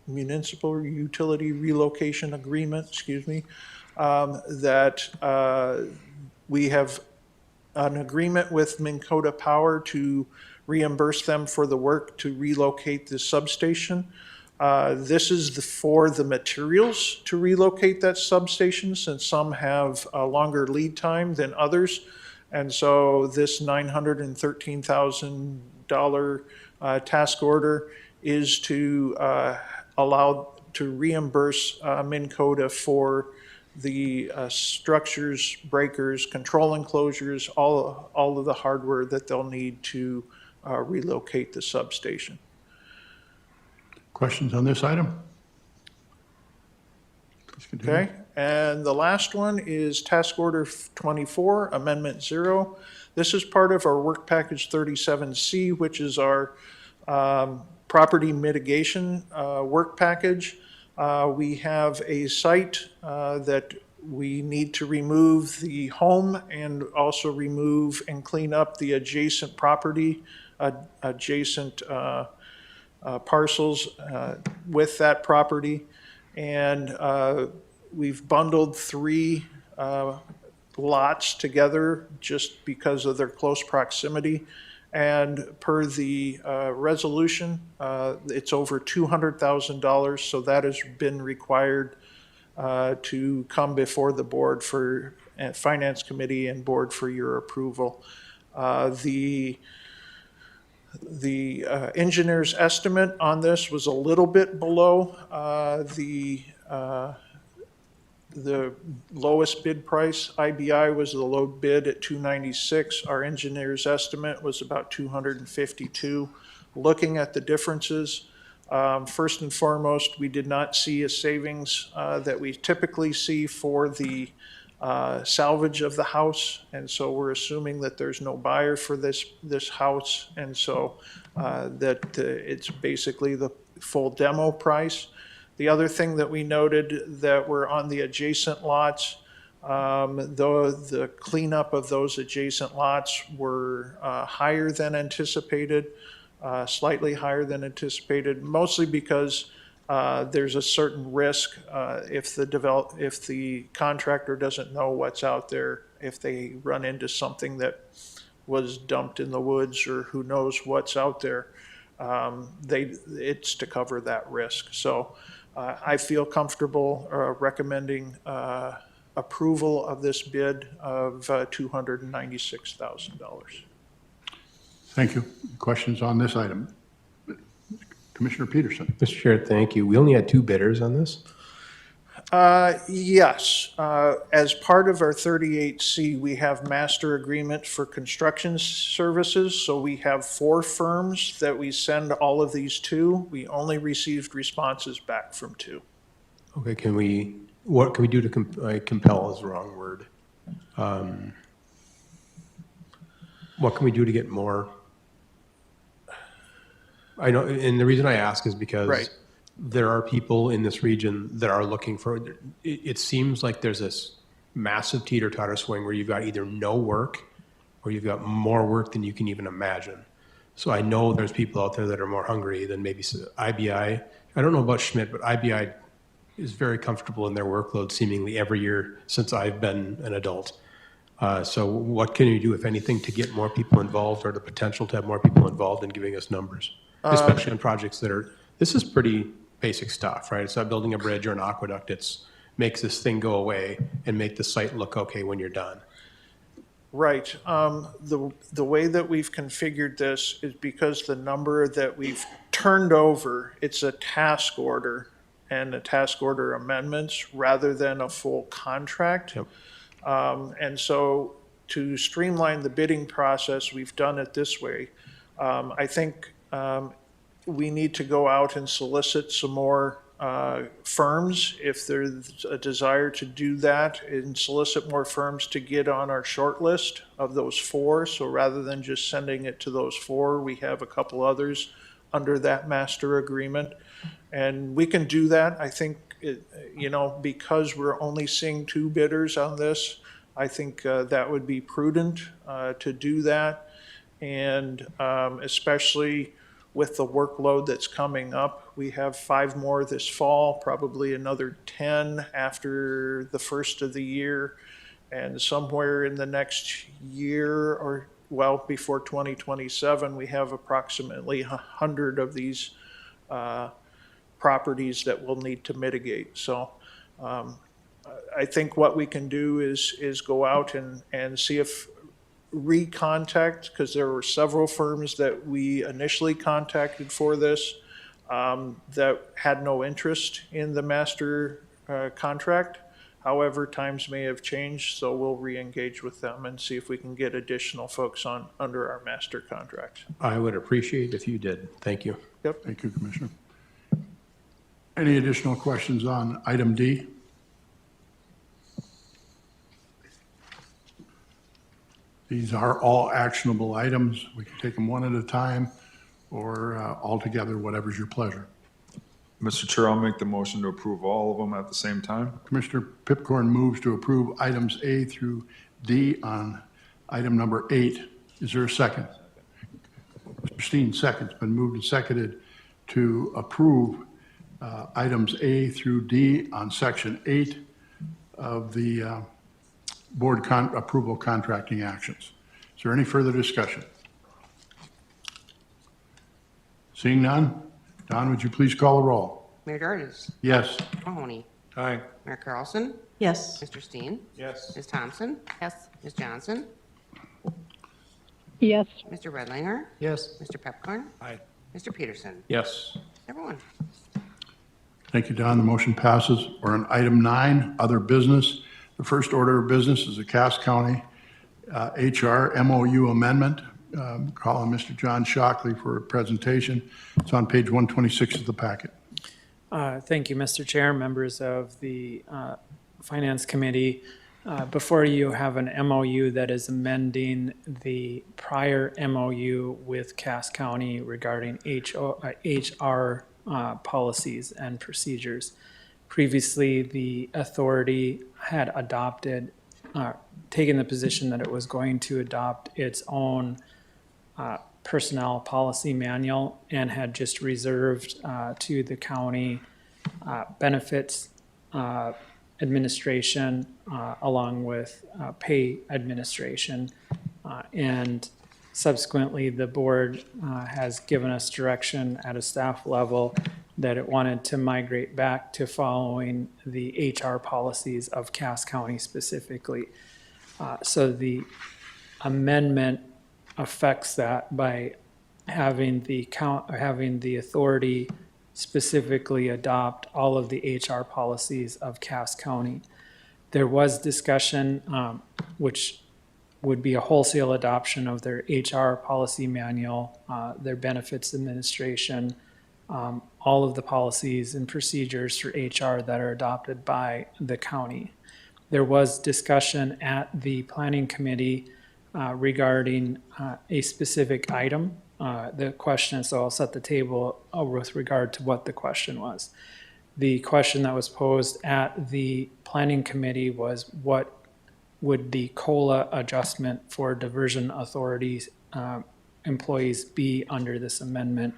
Municipal Utility Relocation Agreement, excuse me, that we have an agreement with Minn Kota Power to reimburse them for the work to relocate the substation. This is for the materials to relocate that substation, since some have a longer lead time than others. And so this $913,000 task order is to allow to reimburse Minn Kota for the structures, breakers, control enclosures, all of the hardware that they'll need to relocate the substation. Questions on this item? Please continue. Okay, and the last one is Task Order 24, Amendment 0. This is part of our Work Package 37C, which is our property mitigation work package. We have a site that we need to remove the home and also remove and clean up the adjacent property, adjacent parcels with that property. And we've bundled 3 lots together just because of their close proximity. And per the resolution, it's over $200,000, so that has been required to come before the board for Finance Committee and board for your approval. The engineer's estimate on this was a little bit below the lowest bid price. IBI was the low bid at $296. Our engineer's estimate was about $252. Looking at the differences, first and foremost, we did not see a savings that we typically see for the salvage of the house, and so we're assuming that there's no buyer for this house, and so that it's basically the full demo price. The other thing that we noted that were on the adjacent lots, though the cleanup of those adjacent lots were higher than anticipated, slightly higher than anticipated, mostly because there's a certain risk if the contractor doesn't know what's out there, if they run into something that was dumped in the woods or who knows what's out there, it's to cover that risk. So I feel comfortable recommending approval of this bid of $296,000. Thank you. Questions on this item? Commissioner Peterson. Mr. Chair, thank you. We only had 2 bidders on this? Yes. As part of our 38C, we have master agreement for construction services. So we have 4 firms that we send all of these to. We only received responses back from 2. Okay, what can we do to compel is the wrong word. What can we do to get more? I know, and the reason I ask is because Right. there are people in this region that are looking for, it seems like there's this massive teeter-totter swing where you've got either no work or you've got more work than you can even imagine. So I know there's people out there that are more hungry than maybe IBI. I don't know about Schmidt, but IBI is very comfortable in their workload seemingly every year since I've been an adult. So what can you do, if anything, to get more people involved or the potential to have more people involved in giving us numbers? Especially on projects that are, this is pretty basic stuff, right? It's not building a bridge or an aqueduct. It's makes this thing go away and make the site look okay when you're done. Right. The way that we've configured this is because the number that we've turned over, it's a task order and a task order amendments rather than a full contract. Yep. And so to streamline the bidding process, we've done it this way. I think we need to go out and solicit some more firms if there's a desire to do that, and solicit more firms to get on our short list of those 4. So rather than just sending it to those 4, we have a couple others under that master agreement. And we can do that. I think, because we're only seeing 2 bidders on this, I think that would be prudent to do that. And especially with the workload that's coming up, we have 5 more this fall, probably another 10 after the first of the year. And somewhere in the next year or, well, before 2027, we have approximately 100 of these properties that we'll need to mitigate. So I think what we can do is go out and see if recontact, because there were several firms that we initially contacted for this that had no interest in the master contract. However, times may have changed, so we'll re-engage with them and see if we can get additional folks on under our master contracts. I would appreciate if you did. Thank you. Yep. Thank you, Commissioner. Any additional questions on item D? These are all actionable items. We can take them one at a time or all together, whatever's your pleasure. Mr. Chair, I'll make the motion to approve all of them at the same time. Commissioner Pipcorn moves to approve items A through D on item number 8. Is there a second? Mr. Steen seconds. Been moved and seconded to approve items A through D on section 8 of the board approval contracting actions. Is there any further discussion? Seeing none, Don, would you please call the roll? Mayor Jarvis. Yes. Mahoney. Aye. Mayor Carlson. Yes. Mr. Steen. Yes. Ms. Thompson. Yes. Ms. Johnson. yes, Mr. Redlinger. Yes. Mr. Pepcorn. Aye. Mr. Peterson. Yes. Everyone. Thank you, Don. The motion passes. We're on item 9, other business. The first order of business is a Cass County HR MOU amendment. Calling Mr. John Shockley for a presentation. It's on page 126 of the packet. Thank you, Mr. Chair, members of the Finance Committee. Before you have an MOU that is amending the prior MOU with Cass County regarding HR policies and procedures. Previously, the authority had adopted, taken the position that it was going to adopt its own personnel policy manual and had just reserved to the county benefits administration along with pay administration. And subsequently, the board has given us direction at a staff level that it wanted to migrate back to following the HR policies of Cass County specifically. So the amendment affects that by having the authority specifically adopt all of the HR policies of Cass County. There was discussion, which would be a wholesale adoption of their HR policy manual, their benefits administration, all of the policies and procedures for HR that are adopted by the county. There was discussion at the planning committee regarding a specific item. The question, so I'll set the table with regard to what the question was. The question that was posed at the planning committee was, what would the COLA adjustment for diversion authorities employees be under this amendment?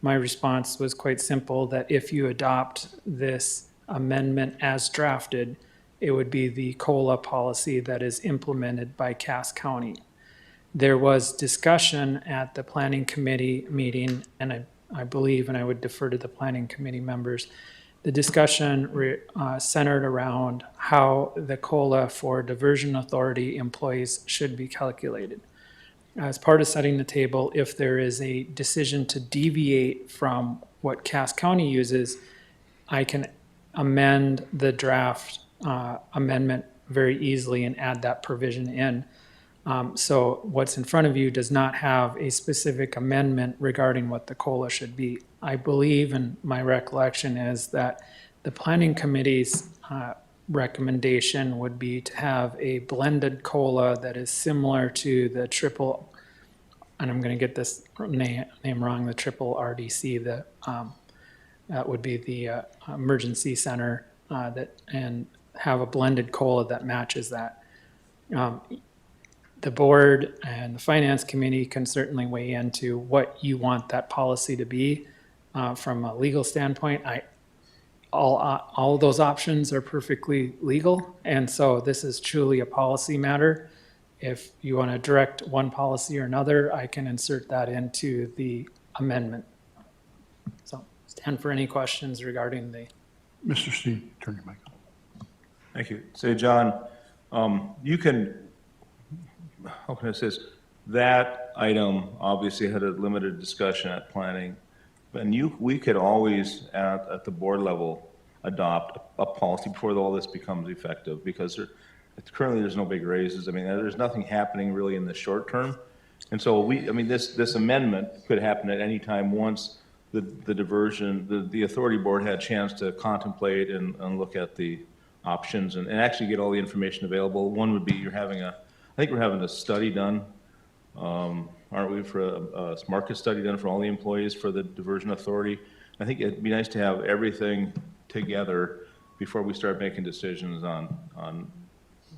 My response was quite simple, that if you adopt this amendment as drafted, it would be the COLA policy that is implemented by Cass County. There was discussion at the planning committee meeting, and I believe, and I would defer to the planning committee members, the discussion centered around how the COLA for diversion authority employees should be calculated. As part of setting the table, if there is a decision to deviate from what Cass County uses, I can amend the draft amendment very easily and add that provision in. So what's in front of you does not have a specific amendment regarding what the COLA should be. I believe, and my recollection is, that the planning committee's recommendation would be to have a blended COLA that is similar to the triple, and I'm going to get this name wrong, the triple RDC, that would be the emergency center, and have a blended COLA that matches that. The board and the finance committee can certainly weigh into what you want that policy to be. From a legal standpoint, all those options are perfectly legal, and so this is truly a policy matter. If you want to direct one policy or another, I can insert that into the amendment. So stand for any questions regarding the. Mr. Steve, turn your mic on. Thank you. So, John, you can, how can I say this? That item obviously had a limited discussion at planning, and we could always, at the board level, adopt a policy before all this becomes effective, because currently there's no big raises. I mean, there's nothing happening really in the short term. And so this amendment could happen at any time once the diversion, the authority board had a chance to contemplate and look at the options and actually get all the information available. One would be I think we're having a study done, aren't we, for a market study done for all the employees for the diversion authority. I think it'd be nice to have everything together before we start making decisions on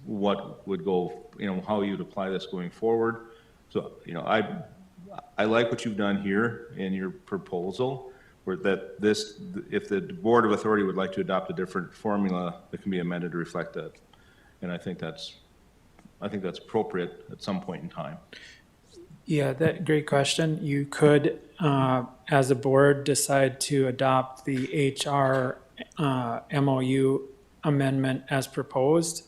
what would go, how you'd apply this going forward. So, I like what you've done here in your proposal, where if the Board of Authority would like to adopt a different formula, that can be amended to reflect that. And I think that's appropriate at some point in time. Yeah, great question. You could, as a board, decide to adopt the HR MOU amendment as proposed,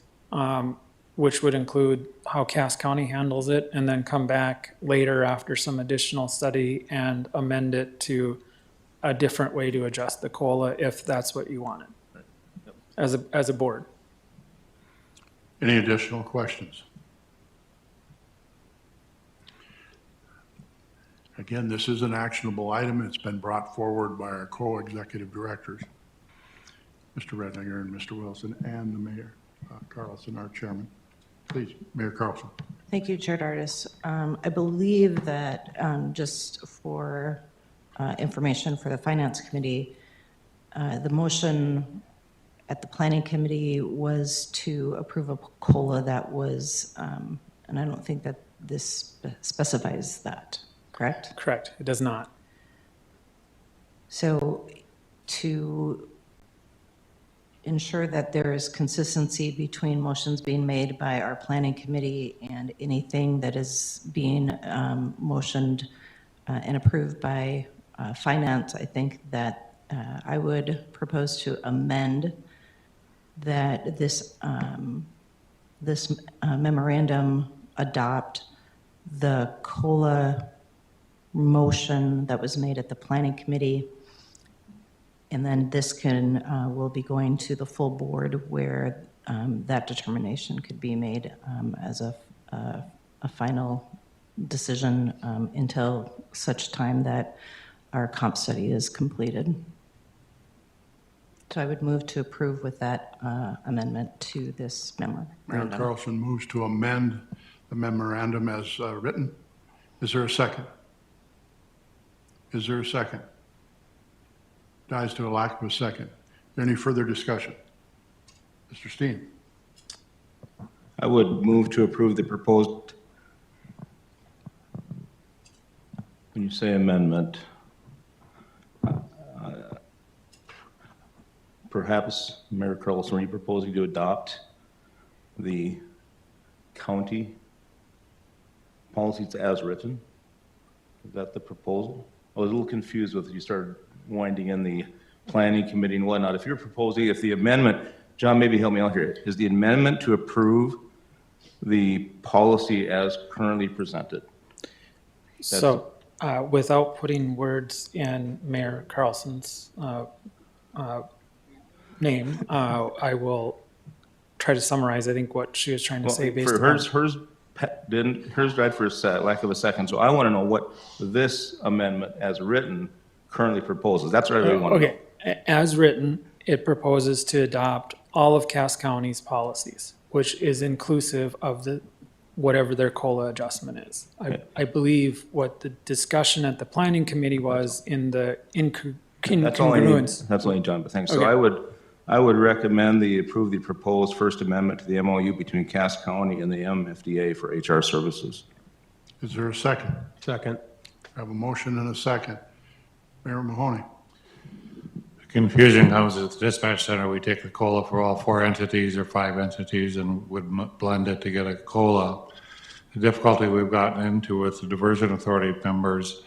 which would include how Cass County handles it, and then come back later after some additional study and amend it to a different way to adjust the COLA if that's what you wanted, as a board. Any additional questions? Again, this is an actionable item. It's been brought forward by our co-executive directors, Mr. Redlinger and Mr. Wilson, and the Mayor Carlson, our chairman. Please, Mayor Carlson. Thank you, Chair Dardis. I believe that just for information for the Finance Committee, the motion at the Planning Committee was to approve a COLA that was, and I don't think that this specifies that, correct? Correct, it does not. So to ensure that there is consistency between motions being made by our Planning Committee and anything that is being motioned and approved by Finance, I think that I would propose to amend that this memorandum adopt the COLA motion that was made at the Planning Committee. And then this will be going to the full board where that determination could be made as a final decision until such time that our comp study is completed. So I would move to approve with that amendment to this memorandum. Mayor Carlson moves to amend the memorandum as written. Is there a second? Is there a second? Dies to a lack of a second. Is there any further discussion? Mr. Steen? I would move to approve the proposed, when you say amendment, perhaps, Mayor Carlson, are you proposing to adopt the county policies as written? Is that the proposal? I was a little confused with, you started winding in the planning committee and whatnot. If you're proposing, if the amendment, John, maybe help me out here, is the amendment to approve the policy as currently presented? So, without putting words in Mayor Carlson's name, I will try to summarize, I think, what she was trying to say based For on. hers died for lack of a second, so I want to know what this amendment as written currently proposes. That's what I really want to know. Okay, as written, it proposes to adopt all of Cass County's policies, which is inclusive of whatever their COLA adjustment is. I believe what the discussion at the planning committee was in the That's all I need, incongruence. that's all I need, John, but thanks. So Okay. I would recommend approve the proposed First Amendment to the MOU between Cass County and the MFDA for HR services. Is there a second? Second. I have a motion and a second. Mayor Mahoney? Confusion comes at the dispatch center. We take the COLA for all 4 entities or 5 entities and would blend it to get a COLA. The difficulty we've gotten into with the Diversion Authority members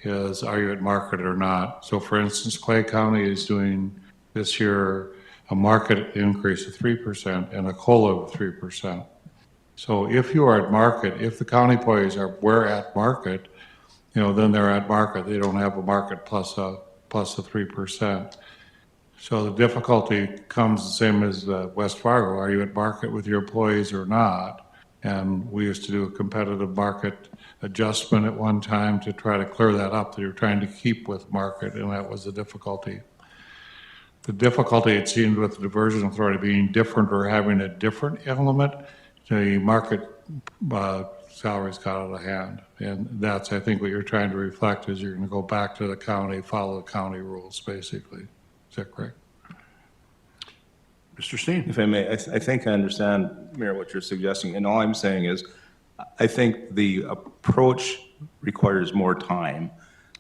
is, are you at market or not? So for instance, Clay County is doing this year a market increase of 3% and a COLA of 3%. So if you are at market, if the county employees we're at market, then they're at market. They don't have a market plus a 3%. So the difficulty comes the same as West Fargo. Are you at market with your employees or not? And we used to do a competitive market adjustment at one time to try to clear that up. They were trying to keep with market, and that was the difficulty. The difficulty, it seemed, with the Diversion Authority being different or having a different element, the market salaries got out of hand. And that's, I think, what you're trying to reflect is you're going to go back to the county, follow the county rules, basically. Is that correct? Mr. Steen? If I may, I think I understand, Mayor, what you're suggesting, and all I'm saying is, I think the approach requires more time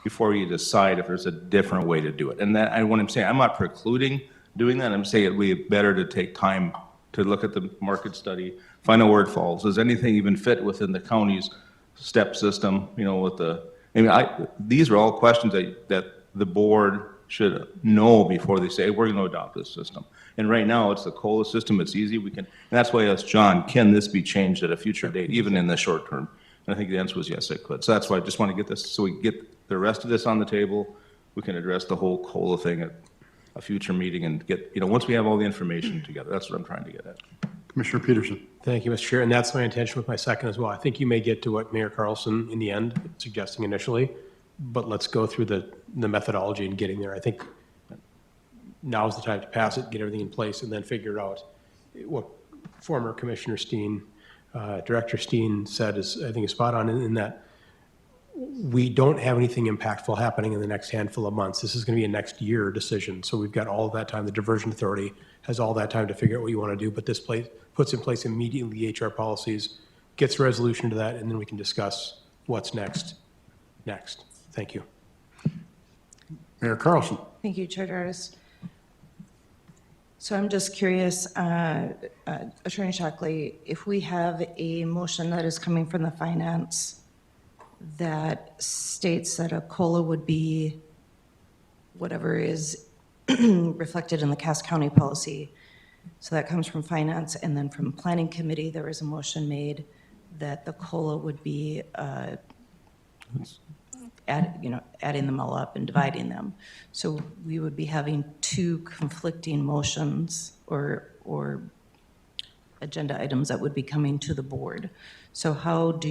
before you decide if there's a different way to do it. And what I'm saying, I'm not precluding doing that. I'm saying it'd be better to take time to look at the market study, find out where it falls. Does anything even fit within the county's step system, these are all questions that the board should know before they say, hey, we're going to adopt this system. And right now, it's the COLA system. It's easy. And that's why I asked John, can this be changed at a future date, even in the short term? And I think the answer was yes, it could. So that's why I just want to get this, so we get the rest of this on the table. We can address the whole COLA thing at a future meeting and get, once we have all the information together. That's what I'm trying to get at. Commissioner Peterson? Thank you, Mr. Chair, and that's my intention with my second as well. I think you may get to what Mayor Carlson in the end suggesting initially, but let's go through the methodology in getting there. I think now's the time to pass it, get everything in place, and then figure out what former Commissioner Steen, Director Steen said is, I think, is spot on in that we don't have anything impactful happening in the next handful of months. This is going to be a next year decision. So we've got all of that time. The Diversion Authority has all that time to figure out what you want to do, but this puts in place immediately HR policies, gets resolution to that, and then we can discuss what's next. Thank you. Mayor Carlson? Thank you, Chair Dardis. So I'm just curious, Attorney Shockley, if we have a motion that is coming from the finance that states that a COLA would be whatever is reflected in the Cass County policy. So that comes from finance, and then from planning committee, there was a motion made that the COLA would be adding them all up and dividing them. So we would be having two conflicting motions or agenda items that would be coming to the board. So how would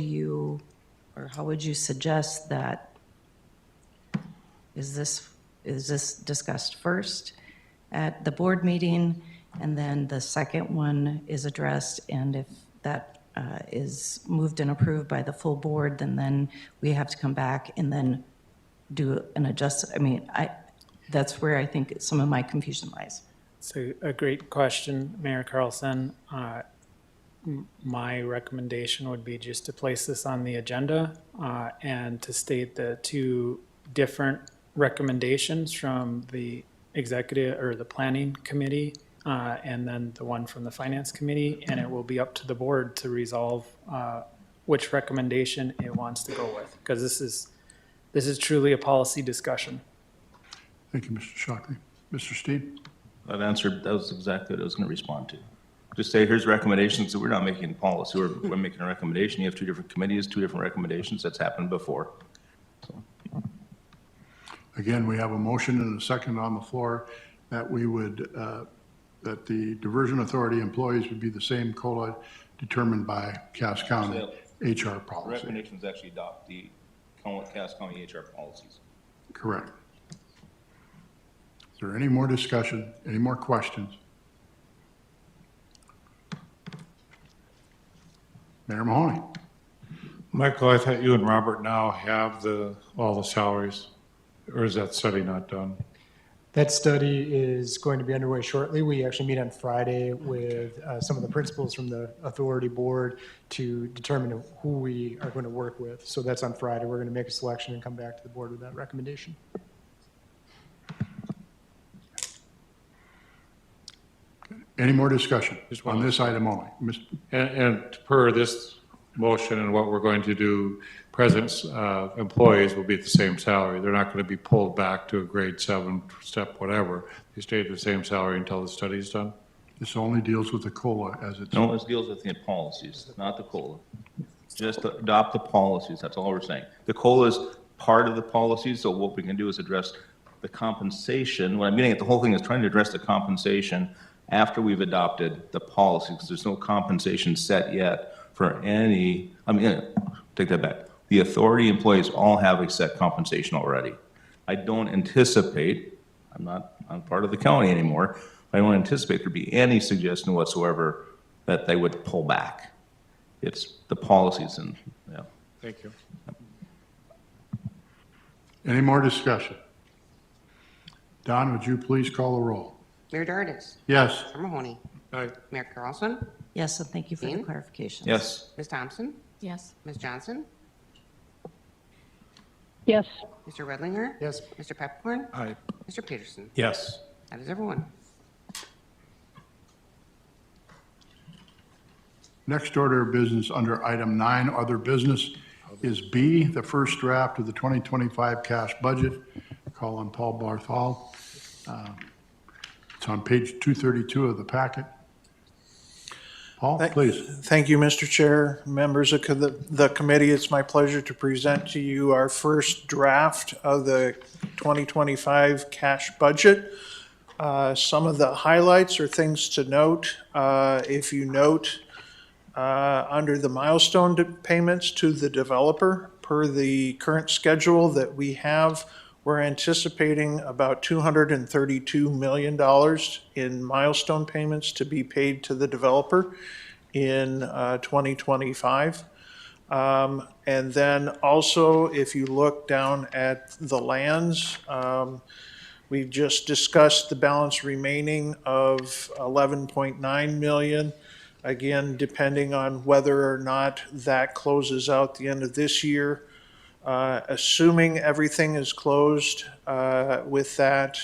you suggest that, is this discussed first at the board meeting, and then the second one is addressed, and if that is moved and approved by the full board, then we have to come back and then do an that's where I think some of my confusion lies. It's a great question, Mayor Carlson. My recommendation would be just to place this on the agenda and to state the two different recommendations from the executive or the planning committee and then the one from the finance committee, and it will be up to the board to resolve which recommendation it wants to go with, because this is truly a policy discussion. Thank you, Mr. Shockley. Mr. Steen? That was exactly what I was going to respond to. Just say, here's recommendations, so we're not making a policy, we're making a recommendation. You have two different committees, two different recommendations, that's happened before. So. Again, we have a motion and a second on the floor that we would, that the diversion authority employees would be the same COLA determined by Cass County HR The policy. recommendations actually adopt the Cass County HR policies. Correct. Is there any more discussion, any more questions? Mayor Mahoney? Michael, I thought you and Robert now have all the salaries, or is that study not done? That study is going to be underway shortly. We actually meet on Friday with some of the principals from the authority board to determine who we are going to work with. So that's on Friday. We're going to make a selection and come back to the board with that recommendation. Any more discussion on this item only? And per this motion and what we're going to do, present employees will be at the same salary. They're not going to be pulled back to a grade 7 step whatever. They stay at the same salary until the study's done. This only deals with the COLA as it's. No, this deals with the policies, not the COLA. Just adopt the policies, that's all we're saying. The COLA is part of the policies, so what we can do is address the compensation. What I'm getting at, the whole thing is trying to address the compensation after we've adopted the policy, because there's no compensation set yet for any, take that back. The authority employees all have a set compensation already. I don't anticipate, I'm part of the county anymore, I don't anticipate there'd be any suggestion whatsoever that they would pull back. It's the policies and, yeah. Thank you. Any more discussion? Don, would you please call the roll? Mayor Dardis. Yes. Mayor Mahoney. Aye. Mayor Carlson. Yes, and thank you for the Dean? clarification. Yes. Ms. Thompson. Yes. Ms. Johnson. Yes. Mr. Redlinger. Yes. Mr. Pepcorn. Aye. Mr. Peterson. Yes. That is everyone. Next order of business under item 9, other business, is B, the first draft of the 2025 cash budget. Call on Paul Barthol. It's on page 232 of the packet. Paul, please. Thank you, Mr. Chair, members of the committee. It's my pleasure to present to you our first draft of the 2025 cash budget. Some of the highlights or things to note. If you note, under the milestone payments to the developer, per the current schedule that we have, we're anticipating about $232 million in milestone payments to be paid to the developer in 2025. And then also, if you look down at the lands, we've just discussed the balance remaining of 11.9 million. Again, depending on whether or not that closes out the end of this year. Assuming everything is closed with that,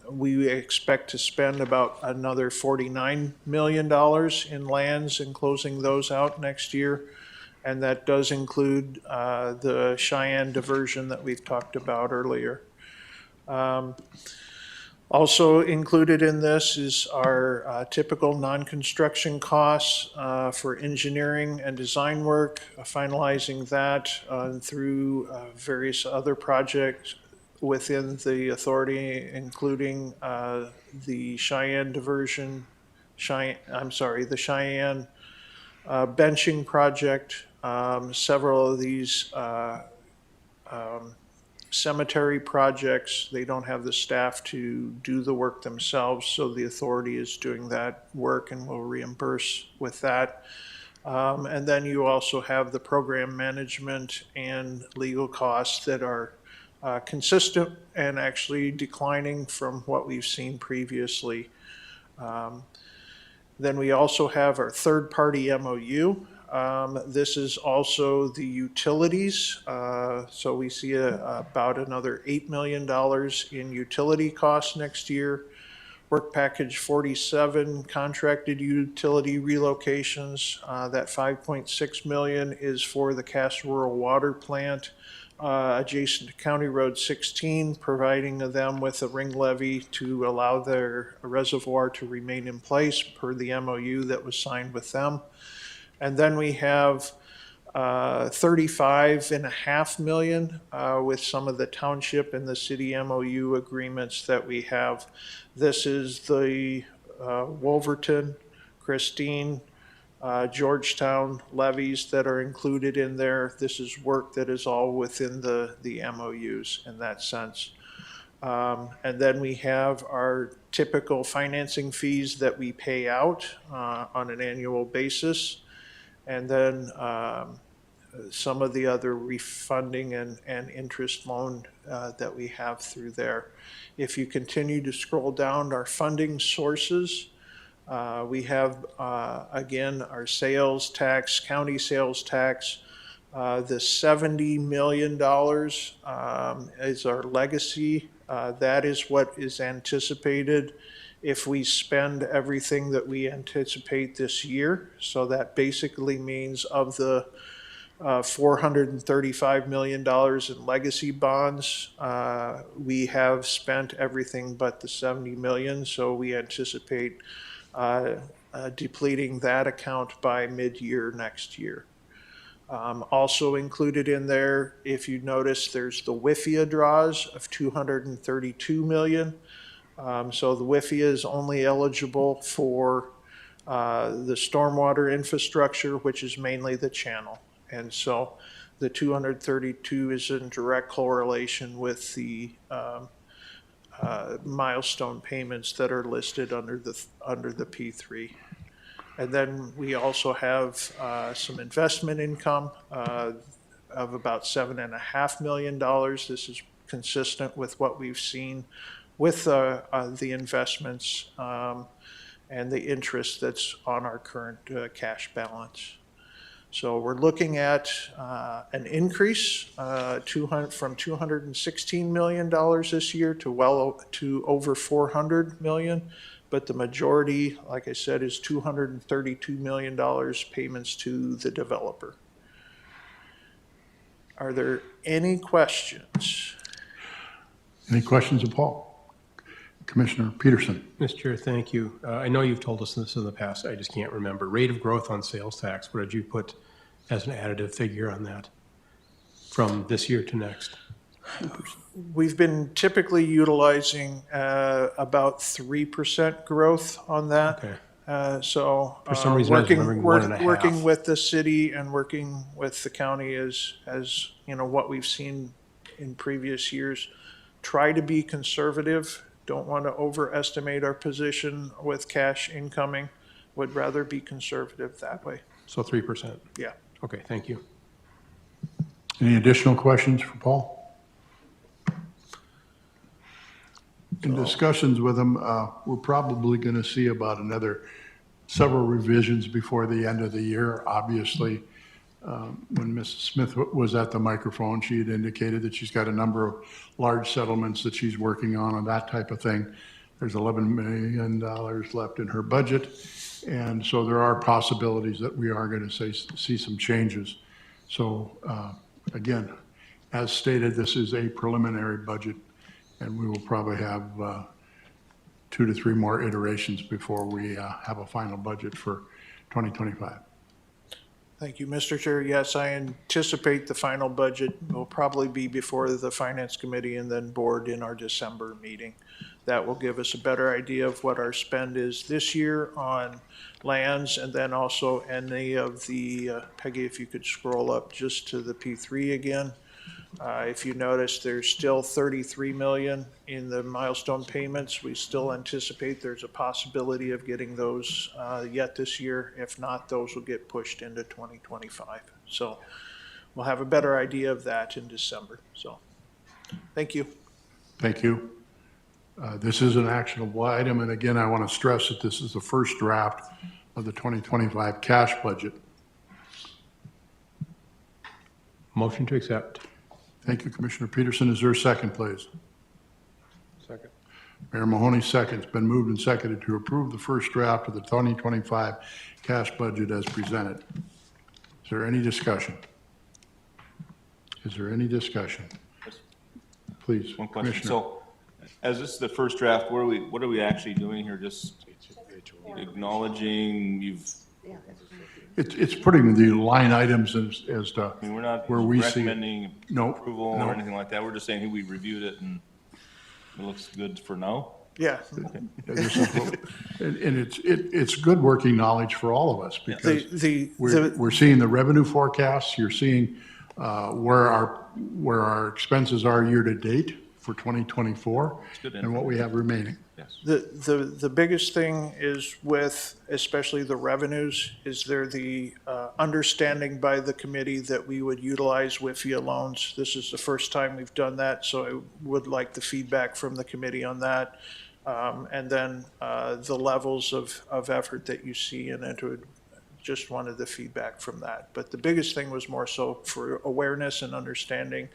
we expect to spend about another $49 million in lands and closing those out next year. And that does include the Cheyenne diversion that we've talked about earlier. Also included in this is our typical non-construction costs for engineering and design work, finalizing that through various other projects within the authority, including the Cheyenne diversion, the Cheyenne benching project, several of these cemetery projects. They don't have the staff to do the work themselves, so the authority is doing that work and will reimburse with that. And then you also have the program management and legal costs that are consistent and actually declining from what we've seen previously. Then we also have our third-party MOU. This is also the utilities. So we see about another $8 million in utility costs next year. Work package 47, contracted utility relocations. That 5.6 million is for the Cass Rural Water Plant adjacent to County Road 16, providing them with a ring levee to allow their reservoir to remain in place per the MOU that was signed with them. And then we have 35.5 million with some of the township and the city MOU agreements that we have. This is the Wolverton, Christine, Georgetown levies that are included in there. This is work that is all within the MOUs in that sense. And then we have our typical financing fees that we pay out on an annual basis. And then some of the other refunding and interest loan that we have through there. If you continue to scroll down our funding sources, we have, again, our sales tax, county sales tax. The $70 million is our legacy. That is what is anticipated if we spend everything that we anticipate this year. So that basically means of the $435 million in legacy bonds, we have spent everything but the $70 million. So we anticipate depleting that account by mid-year next year. Also included in there, if you notice, there's the WIFIA draws of $232 million. So the WIFIA is only eligible for the stormwater infrastructure, which is mainly the channel. And so the 232 is in direct correlation with the milestone payments that are listed under the P3. And then we also have some investment income of about $7.5 million. This is consistent with what we've seen with the investments and the interest that's on our current cash balance. So we're looking at an increase from $216 million this year to over $400 million. But the majority, like I said, is $232 million payments to the developer. Are there any questions? Any questions of Paul? Commissioner Peterson. Mr. Chair, thank you. I know you've told us this in the past. I just can't remember. Rate of growth on sales tax, what did you put as an additive figure on that from this year to next? We've been typically utilizing about 3% growth on that. Okay. So For some reason, I was remembering 1.5. working with the city and working with the county as you know, what we've seen in previous years. Try to be conservative. Don't want to overestimate our position with cash incoming. Would rather be conservative that way. So 3%? Yeah. Okay, thank you. Any additional questions for Paul? In discussions with him, we're probably going to see about several revisions before the end of the year. Obviously, when Mrs. Smith was at the microphone, she had indicated that she's got a number of large settlements that she's working on and that type of thing. There's $11 million left in her budget. And so there are possibilities that we are going to see some changes. So again, as stated, this is a preliminary budget, and we will probably have 2 to 3 more iterations before we have a final budget for 2025. Thank you, Mr. Chair. Yes, I anticipate the final budget will probably be before the Finance Committee and then board in our December meeting. That will give us a better idea of what our spend is this year on lands, and then also any of the, Peggy, if you could scroll up just to the P3 again. If you notice, there's still 33 million in the milestone payments. We still anticipate there's a possibility of getting those yet this year. If not, those will get pushed into 2025. So we'll have a better idea of that in December. So, thank you. Thank you. This is an actionable item, and again, I want to stress that this is the first draft of the 2025 cash budget. Motion to accept. Thank you, Commissioner Peterson. Is there a second, please? Second. Mayor Mahoney seconds. Been moved and seconded to approve the first draft of the 2025 cash budget as presented. Is there any discussion? Is there any discussion? Please, One question. Commissioner. So, as this is the first draft, what are we actually doing here? Just acknowledging It's putting the line items as to I mean, we're not where we see it. recommending No, approval no. or anything like that. We're just saying, hey, we reviewed it and it looks good for now. Yeah. And it's good working knowledge for all of us because we're seeing the revenue forecasts. You're seeing where our expenses are year to date for 2024 good and what we have remaining. Yes. The biggest thing is with, especially the revenues, is there the understanding by the committee that we would utilize WIFIA loans. This is the first time we've done that, so I would like the feedback from the committee on that. And then the levels of effort that you see in it, just wanted the feedback from that. But the biggest thing was more so for awareness and understanding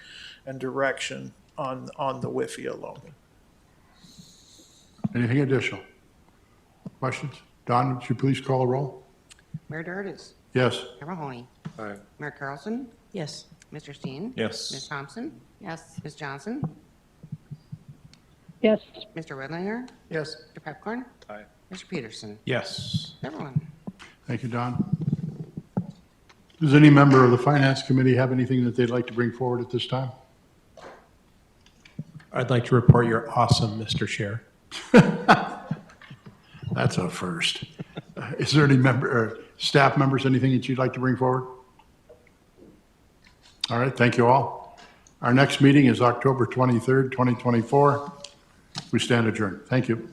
and direction on the WIFIA loan. Anything additional? Questions? Don, would you please call the roll? Mayor Dardis. Yes. Mayor Mahoney. Aye. Mayor Carlson. Yes. Mr. Steen. Yes. Ms. Thompson. Yes. Ms. Johnson. yes, Mr. Redlinger. Yes. Mr. Pepcorn. Aye. Mr. Peterson. Yes. Everyone. Thank you, Don. Does any member of the Finance Committee have anything that they'd like to bring forward at this time? I'd like to report you're awesome, Mr. Chair. That's a first. Is there any member, or staff members, anything that you'd like to bring forward? All right, thank you all. Our next meeting is October 23rd, 2024. We stand adjourned. Thank you.